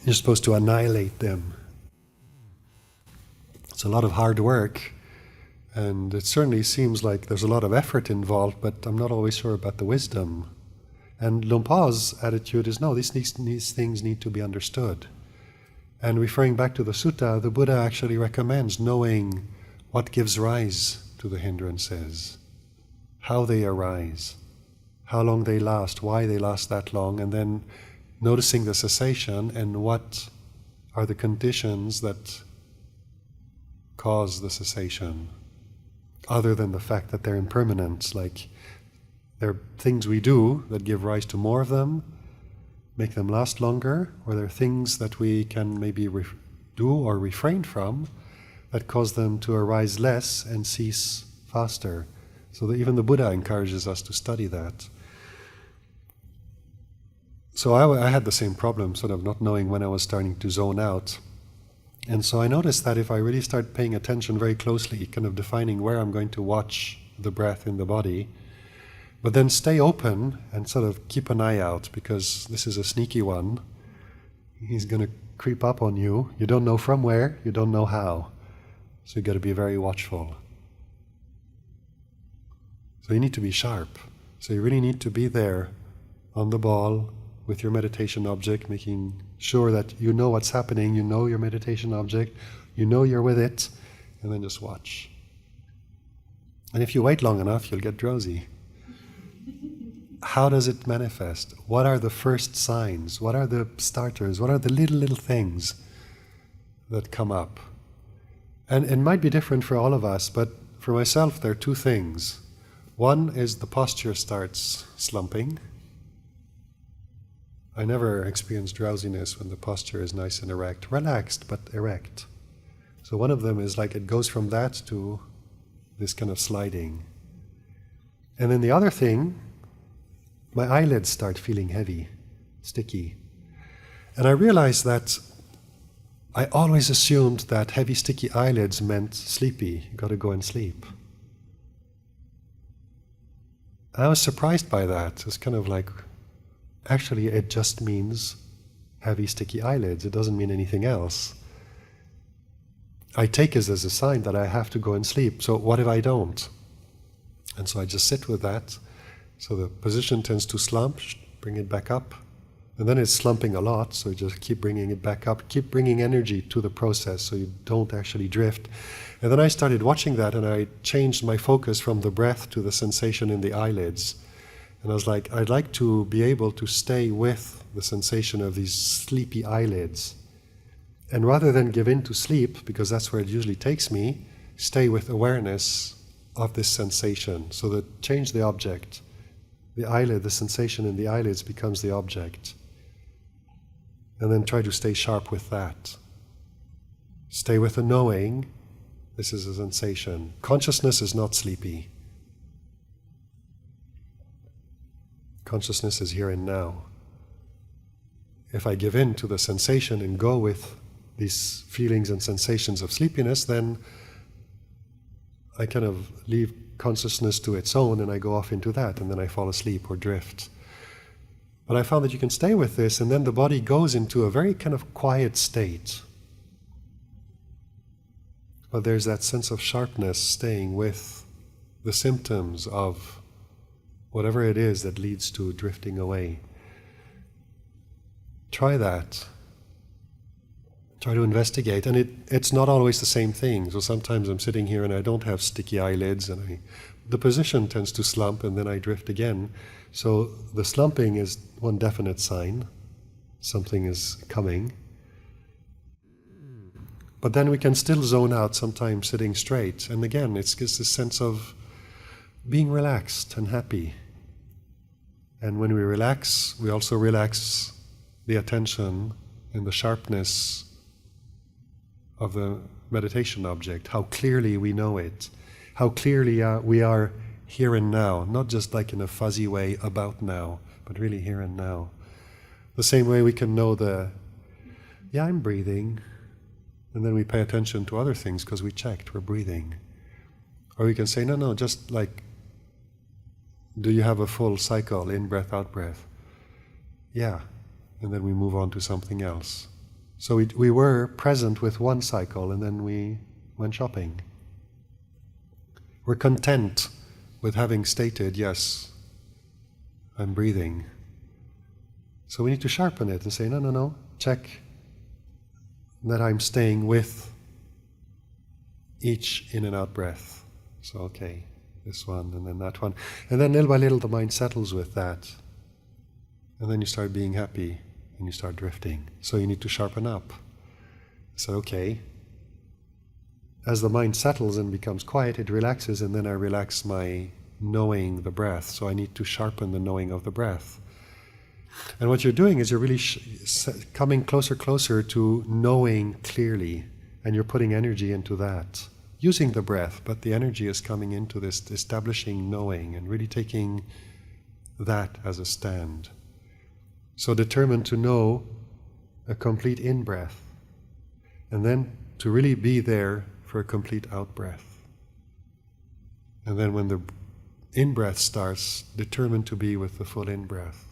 You're supposed to annihilate them. It's a lot of hard work, and it certainly seems like there's a lot of effort involved, but I'm not always sure about the wisdom. And Lumpa's attitude is, no, these things need to be understood. And referring back to the sutta, the Buddha actually recommends knowing what gives rise to the hindrances, how they arise, how long they last, why they last that long, and then noticing the cessation and what are the conditions that cause the cessation, other than the fact that they're impermanent. Like, there are things we do that give rise to more of them, make them last longer, or there are things that we can maybe do or refrain from that cause them to arise less and cease faster. So that even the Buddha encourages us to study that. So I had the same problem, not knowing when I was starting to zone out. And so I noticed that if I really start paying attention very closely, defining where I'm going to watch the breath in the body, but then stay open and keep an eye out, because this is a sneaky one. He's going to creep up on you. You don't know from where, you don't know how. So you've got to be very watchful. So you need to be sharp. So you really need to be there on the ball with your meditation object, making sure that you know what's happening, you know your meditation object, you know you're with it, and then just watch. And if you wait long enough, you'll get drowsy. How does it manifest? What are the first signs? What are the starters? What are the little things that come up? And it might be different for all of us, but for myself there are two things. One is the posture starts slumping. I never experience drowsiness when the posture is nice and erect. Relaxed, but erect. So one of them is like it goes from that to this sliding. And then the other thing, my eyelids start feeling heavy, sticky. And I realize that I always assumed that heavy sticky eyelids meant sleepy, you gotta go and sleep. I was surprised by that. It's kind of like, actually it just means heavy sticky eyelids, it doesn't mean anything else. I take it as a sign that I have to go and sleep, so what if I don't? And so I just sit with that. So the position tends to slump, bring it back up. And then it's slumping a lot, so you just keep bringing it back up, keep bringing energy to the process so you don't actually drift. And then I started watching that, and I changed my focus from the breath to the sensation in the eyelids. And I was like, I'd like to be able to stay with the sensation of these sleepy eyelids. And rather than give in to sleep, because that's where it usually takes me, stay with awareness of this sensation. So that change the object. The eyelid, the sensation in the eyelids becomes the object. And then try to stay sharp with that. Stay with the knowing, this is a sensation. Consciousness is not sleepy. Consciousness is here and now. If I give in to the sensation and go with these feelings and sensations of sleepiness, then I kind of leave consciousness to its own and I go off into that, and then I fall asleep or drift. But I found that you can stay with this, and then the body goes into a very kind of quiet state. But there's that sense of sharpness staying with the symptoms of whatever it is that leads to drifting away. Try that. Try to investigate. And it's not always the same thing. So sometimes I'm sitting here and I don't have sticky eyelids, and the position tends to slump and then I drift again. So the slumping is one definite sign. Something is coming. But then we can still zone out sometimes sitting straight. And again, it's just this sense of being relaxed and happy. And when we relax, we also relax the attention and the sharpness of the meditation object, how clearly we know it, how clearly we are here and now, not just like in a fuzzy way about now, but really here and now. The same way we can know I'm breathing, and then we pay attention to other things because we checked, we're breathing. Or we can say, no, just like, do you have a full cycle, in-breath, out-breath? Yeah. And then we move on to something else. So we were present with one cycle, and then we went shopping. We're content with having stated, yes, I'm breathing. So we need to sharpen it and say, no, check that I'm staying with each in and out breath. So okay, this one and then that one. And then little by little the mind settles with that. And then you start being happy and you start drifting. So you need to sharpen up. So okay, as the mind settles and becomes quiet, it relaxes, and then I relax my knowing the breath. So I need to sharpen the knowing of the breath. And what you're doing is you're really coming closer to knowing clearly, and you're putting energy into that. Using the breath, but the energy is coming into this establishing knowing and really taking that as a stand. So determined to know a complete in-breath, and then to really be there for a complete out-breath. And then when the in-breath starts, determined to be with the full in-breath.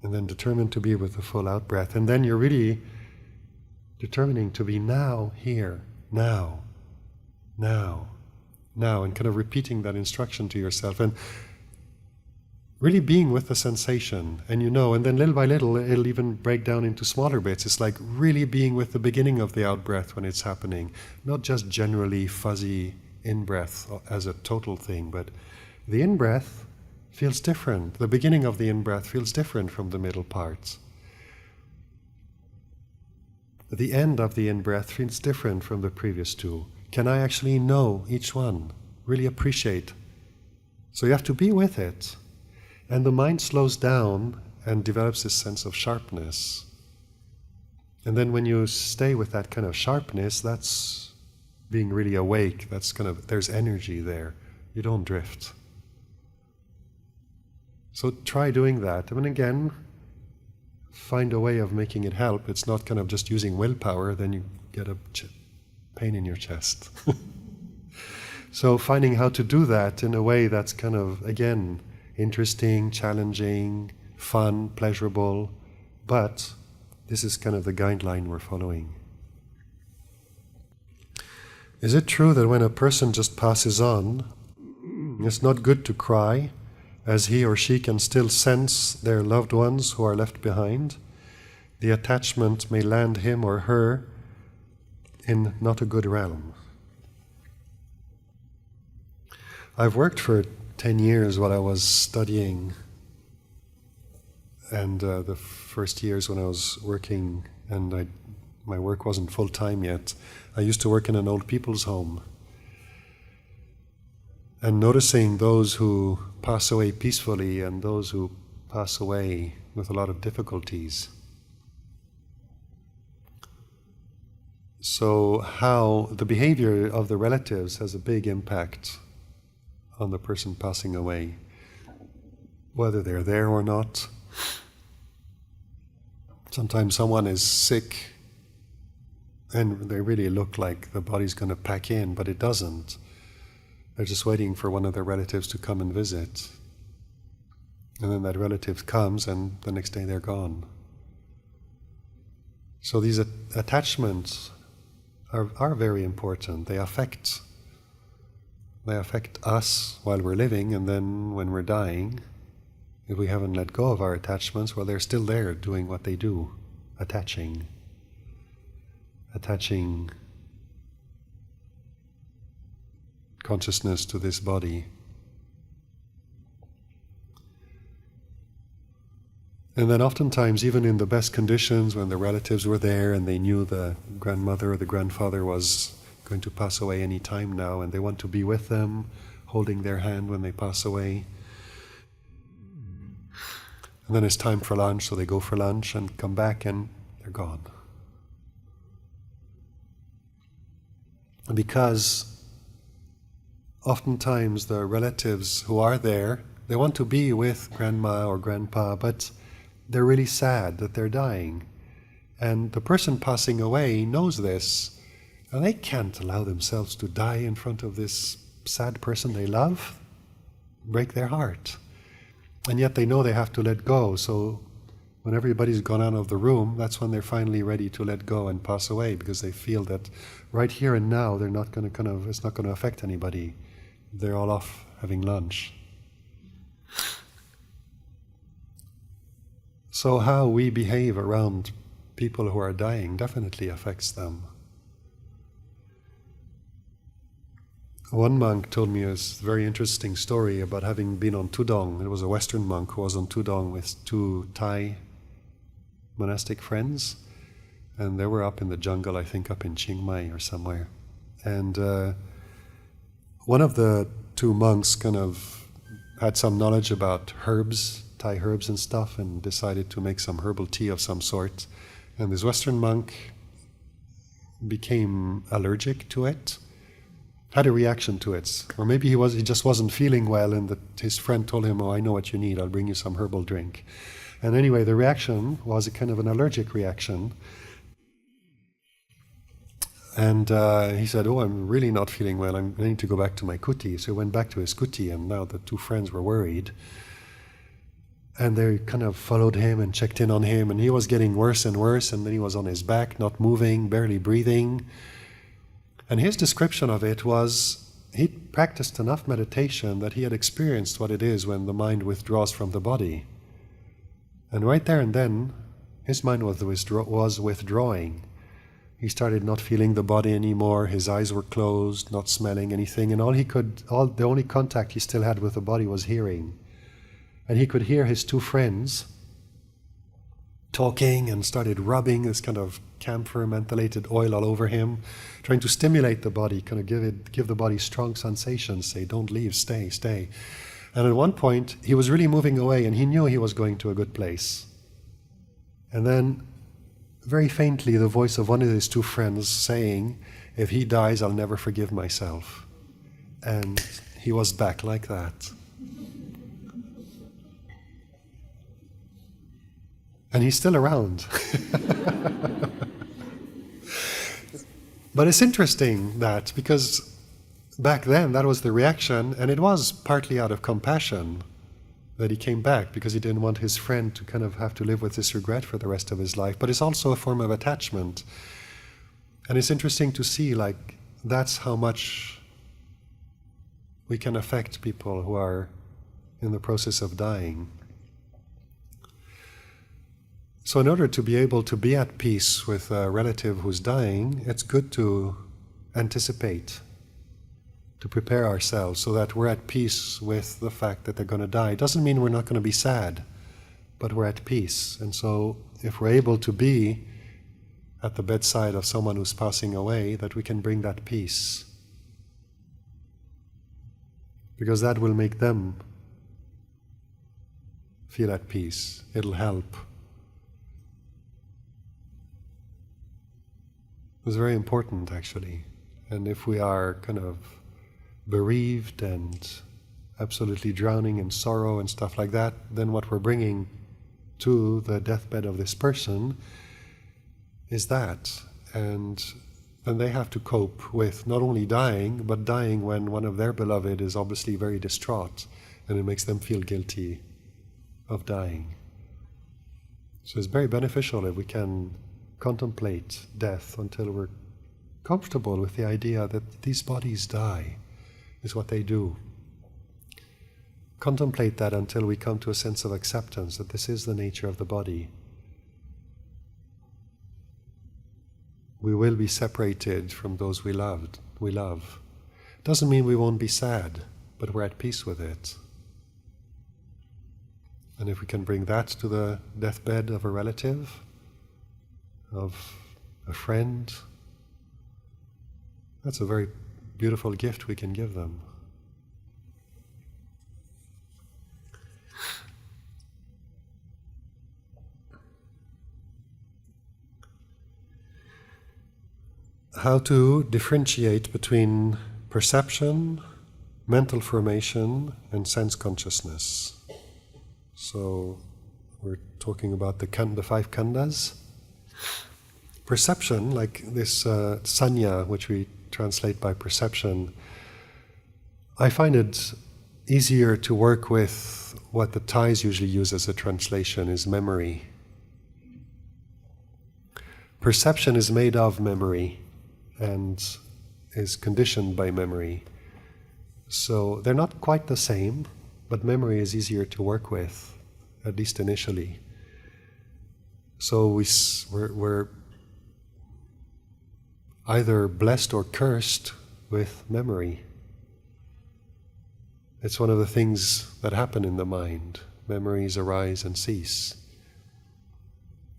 And then determined to be with the full out-breath. And then you're really determining to be now, here, now, and kind of repeating that instruction to yourself. And really being with the sensation, and and then little by little it'll even break down into smaller bits. It's like really being with the beginning of the out-breath when it's happening, not just generally fuzzy in-breath as a total thing, but the in-breath feels different. The beginning of the in-breath feels different from the middle parts. The end of the in-breath feels different from the previous two. Can I actually know each one? Really appreciate. So you have to be with it. And the mind slows down and develops this sense of sharpness. And then when you stay with that kind of sharpness, that's being really awake. That's there's energy there. You don't drift. So try doing that. And again, find a way of making it help. It's not kind of just using willpower, then you get a pain in your chest. So finding how to do that in a way that's kind of, again, interesting, challenging, fun, pleasurable, but this is kind of the guideline we're following. Is it true that when a person just passes on, it's not good to cry, as he or she can still sense their loved ones who are left behind? The attachment may land him or her in not a good realm. I've worked for 10 years while I was studying, and the first years when I was working, and my work wasn't full-time yet, I used to work in an old people's home. And noticing those who pass away peacefully and those who pass away with a lot of difficulties. So how the behavior of the relatives has a big impact on the person passing away, whether they're there or not. Sometimes someone is sick and they really look like the body's going to pack in, but it doesn't. They're just waiting for one of their relatives to come and visit. And then that relative comes and the next day they're gone. So these attachments are very important. They affect us while we're living, and then when we're dying, if we haven't let go of our attachments, well, they're still there doing what they do, attaching consciousness to this body. And then oftentimes, even in the best conditions, when the relatives were there and they knew the grandmother or the grandfather was going to pass away any time now, and they want to be with them, holding their hand when they pass away. And then it's time for lunch, so they go for lunch and come back and they're gone. Because oftentimes the relatives who are there, they want to be with grandma or grandpa, but they're really sad that they're dying. And the person passing away knows this, and they can't allow themselves to die in front of this sad person they love, break their heart. And yet they know they have to let go, so when everybody's gone out of the room, that's when they're finally ready to let go and pass away, because they feel that right here and now they're not going to it's not going to affect anybody. They're all off having lunch. So how we behave around people who are dying definitely affects them. One monk told me a very interesting story about having been on Tudong. It was a Western monk who was on Tudong with two Thai monastic friends, and they were up in the jungle, I think up in Chiang Mai or somewhere. And one of the two monks kind of had some knowledge about herbs, Thai herbs and stuff, and decided to make some herbal tea of some sort. And this Western monk became allergic to it, had a reaction to it. Or maybe he just wasn't feeling well, and his friend told him, "Oh, I know what you need, I'll bring you some herbal drink." And anyway, the reaction was a kind of an allergic reaction. And he said, "Oh, I'm really not feeling well, I need to go back to my kuti." So he went back to his kuti, and now the two friends were worried. And they kind of followed him and checked in on him, and he was getting worse and worse, and then he was on his back, not moving, barely breathing. And his description of it was, he'd practiced enough meditation that he had experienced what it is when the mind withdraws from the body. And right there and then, his mind was withdrawing. He started not feeling the body anymore, his eyes were closed, not smelling anything, and the only contact he still had with the body was hearing. And he could hear his two friends talking and started rubbing this kind of camphor mentholated oil all over him, trying to stimulate the body, kind of give the body strong sensations, say, "Don't leave, stay, stay." And at one point, he was really moving away, and he knew he was going to a good place. And then, very faintly, the voice of one of his two friends saying, "If he dies, I'll never forgive myself." And he was back like that. And he's still around. But it's interesting that, because back then that was the reaction, and it was partly out of compassion that he came back, because he didn't want his friend to kind of have to live with this regret for the rest of his life. But it's also a form of attachment. And it's interesting to see, like, that's how much we can affect people who are in the process of dying. So in order to be able to be at peace with a relative who's dying, it's good to anticipate, to prepare ourselves so that we're at peace with the fact that they're going to die. It doesn't mean we're not going to be sad, but we're at peace. And so if we're able to be at the bedside of someone who's passing away, that we can bring that peace. Because that will make them feel at peace. It'll help. It's very important, actually. And if we are kind of bereaved and absolutely drowning in sorrow and stuff like that, then what we're bringing to the deathbed of this person is that. And then they have to cope with not only dying, but dying when one of their beloved is obviously very distraught, and it makes them feel guilty of dying. So it's very beneficial if we can contemplate death until we're comfortable with the idea that these bodies die, is what they do. Contemplate that until we come to a sense of acceptance that this is the nature of the body. We will be separated from those we love. Doesn't mean we won't be sad, but we're at peace with it. And if we can bring that to the deathbed of a relative, of a friend, that's a very beautiful gift we can give them. How to differentiate between perception, mental formation, and sense consciousness. So we're talking about the 5 khandhas. Perception, like this sanya, which we translate by perception, I find it easier to work with what the Thais usually use as a translation, is memory. Perception is made of memory and is conditioned by memory. So they're not quite the same, but memory is easier to work with, at least initially. So we're either blessed or cursed with memory. It's one of the things that happen in the mind. Memories arise and cease.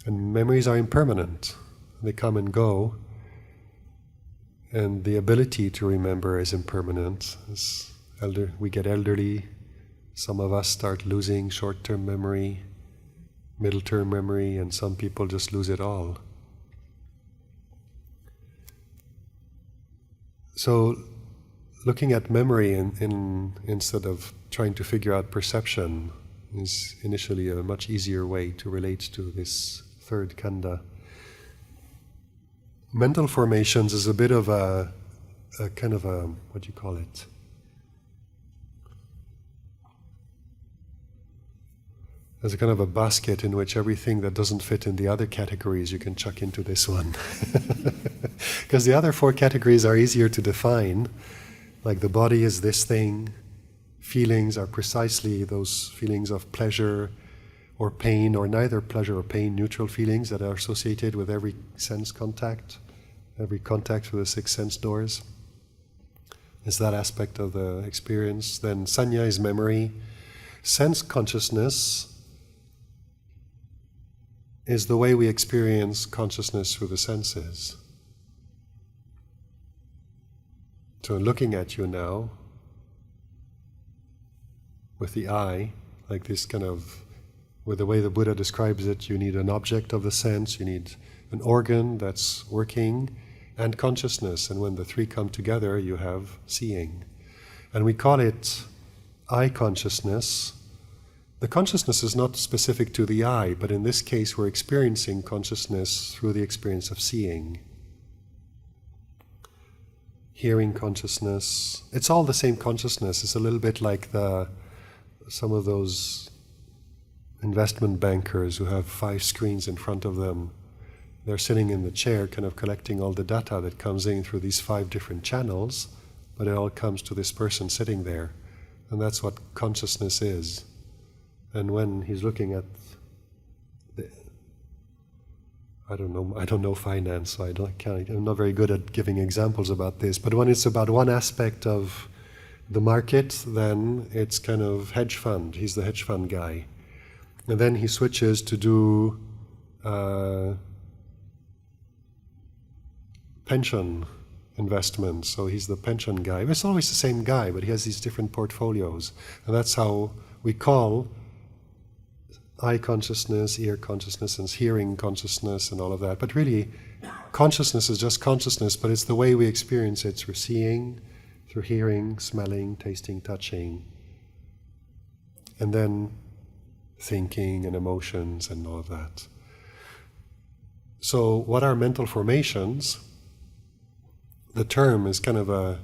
And memories are impermanent. They come and go. And the ability to remember is impermanent. As we get elderly, some of us start losing short-term memory, middle-term memory, and some people just lose it all. So, looking at memory instead of trying to figure out perception is initially a much easier way to relate to this 3rd khandha. Mental formations is a bit of a kind of a, what do you call it? There's a kind of a basket in which everything that doesn't fit in the other categories you can chuck into this one. Because the other 4 categories are easier to define. Like the body is this thing, feelings are precisely those feelings of pleasure or pain, or neither pleasure or pain, neutral feelings that are associated with every sense contact, every contact with the 6 sense doors. It's that aspect of the experience. Then sanya is memory. Sense consciousness is the way we experience consciousness through the senses. So looking at you now, with the eye, like this kind of, with the way the Buddha describes it, you need an object of the sense, you need an organ that's working, and consciousness. And when the 3 come together, you have seeing. And we call it eye consciousness the consciousness is not specific to the eye, but in this case we're experiencing consciousness through the experience of seeing. Hearing consciousness, it's all the same consciousness. It's a little bit like some of those investment bankers who have 5 screens in front of them. They're sitting in the chair kind of collecting all the data that comes in through these 5 different channels, but it all comes to this person sitting there. And that's what consciousness is. And when he's looking at I don't know finance, so I'm not very good at giving examples about this, but when it's about one aspect of the market, then it's kind of hedge fund. He's the hedge fund guy. And then he switches to do pension investments, so he's the pension guy. It's always the same guy, but he has these different portfolios. And that's how we call eye consciousness, ear consciousness, and hearing consciousness, and all of that. But really, consciousness is just consciousness, but it's the way we experience it through seeing, through hearing, smelling, tasting, touching, and then thinking and emotions and all of that. So what are mental formations? The term is kind of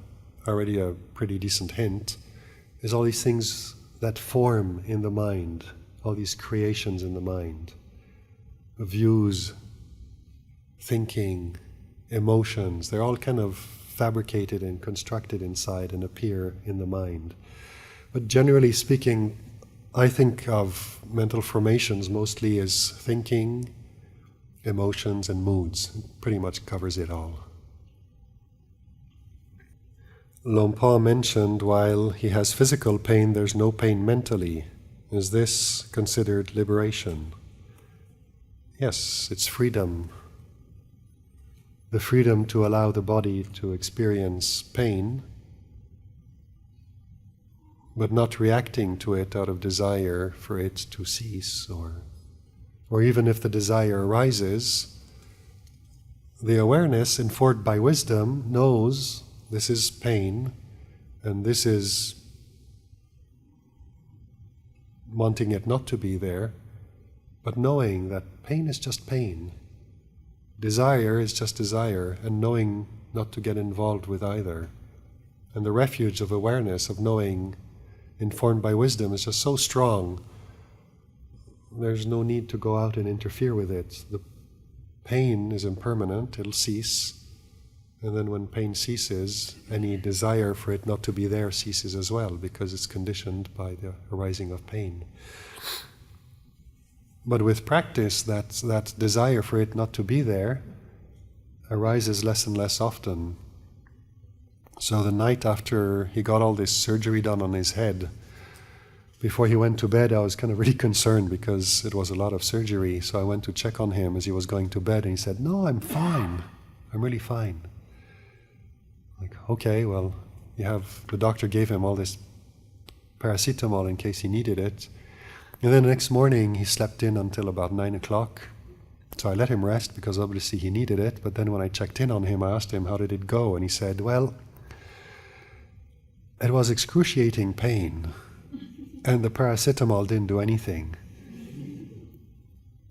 already a pretty decent hint, is all these things that form in the mind, all these creations in the mind, views, thinking, emotions, they're all kind of fabricated and constructed inside and appear in the mind. But generally speaking, I think of mental formations mostly as thinking, emotions, and moods. It pretty much covers it all. Lompa mentioned while he has physical pain, there's no pain mentally. Is this considered liberation? Yes, it's freedom. The freedom to allow the body to experience pain, but not reacting to it out of desire for it to cease, or even if the desire arises, the awareness informed by wisdom knows this is pain, and this is wanting it not to be there, but knowing that pain is just pain, desire is just desire, and knowing not to get involved with either. And the refuge of awareness, of knowing, informed by wisdom, is just so strong, there's no need to go out and interfere with it. The pain is impermanent, it'll cease, and then when pain ceases, any desire for it not to be there ceases as well, because it's conditioned by the arising of pain. But with practice, that desire for it not to be there arises less and less often. So the night after he got all this surgery done on his head, before he went to bed, I was kind of really concerned because it was a lot of surgery. So I went to check on him as he was going to bed, and he said, "No, I'm fine. I'm really fine." Like, okay, well, the doctor gave him all this paracetamol in case he needed it. And then the next morning he slept in until about 9 o'clock. So I let him rest because obviously he needed it. But then when I checked in on him, I asked him, how did it go? And he said, well, it was excruciating pain. And the paracetamol didn't do anything.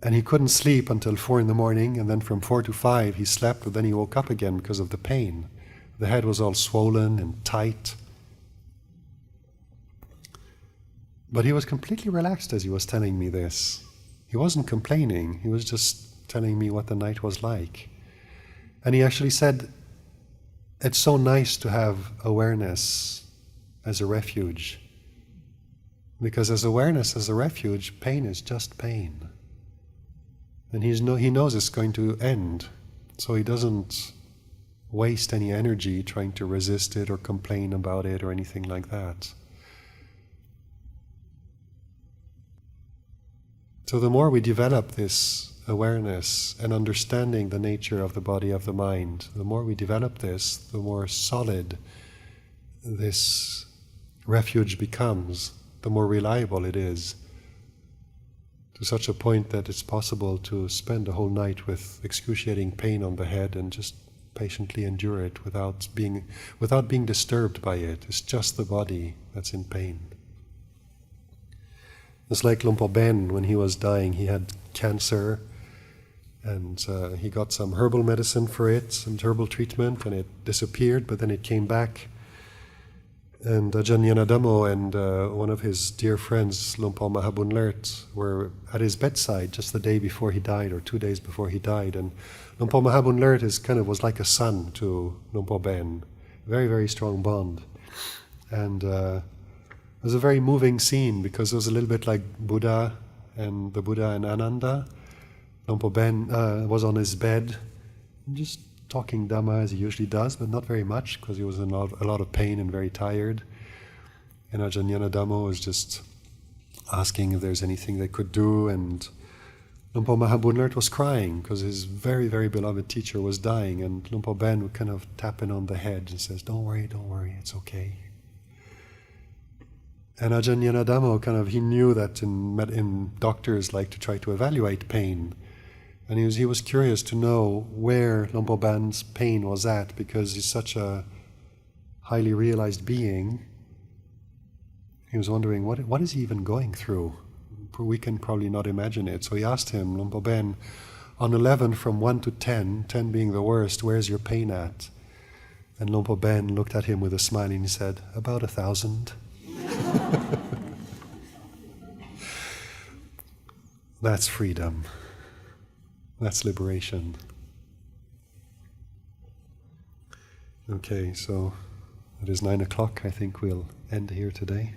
And he couldn't sleep until 4 in the morning. And then from 4 to 5 he slept, but then he woke up again because of the pain. The head was all swollen and tight. But he was completely relaxed as he was telling me this. He wasn't complaining, he was just telling me what the night was like. And he actually said, it's so nice to have awareness as a refuge. Because as awareness as a refuge, pain is just pain. And he knows it's going to end, so he doesn't waste any energy trying to resist it or complain about it or anything like that. So the more we develop this awareness and understanding the nature of the body, of the mind, the more we develop this, the more solid this refuge becomes, the more reliable it is, to such a point that it's possible to spend a whole night with excruciating pain on the head and just patiently endure it without being disturbed by it. It's just the body that's in pain. It's like Lumpur Ben, when he was dying, he had cancer, and he got some herbal medicine for it, some herbal treatment, and it disappeared, but then it came back. And Ajahn Dhamma and one of his dear friends, Lumpur Mahabunlert, were at his bedside just the day before he died, or 2 days before he died. And Lumpur Mahabunlert was like a son to Lumpur Ben, very, very strong bond. And it was a very moving scene, because it was a little bit like the Buddha and Ananda. Lumpur Ben was on his bed, just talking Dhamma as he usually does, but not very much, because he was in a lot of pain and very tired. And Ajahn Dhamma was just asking if there's anything they could do, and Lumpur Mahabunlert was crying because his very, very beloved teacher was dying, and Lumpur Ben would kind of tap him on the head and says, don't worry, it's okay. And Ajahn Dhamma he knew that in doctors like to try to evaluate pain. And he was curious to know where Lumpur Ben's pain was at, because he's such a highly realized being. He was wondering, what is he even going through? We can probably not imagine it. So he asked him, Lumpur Ben, on 11 from 1 to 10, 10 being the worst, where's your pain at? And Lumpur Ben looked at him with a smile and he said, about 1,000. That's freedom. That's liberation. Okay, so it is 9 o'clock. I think we'll end here today.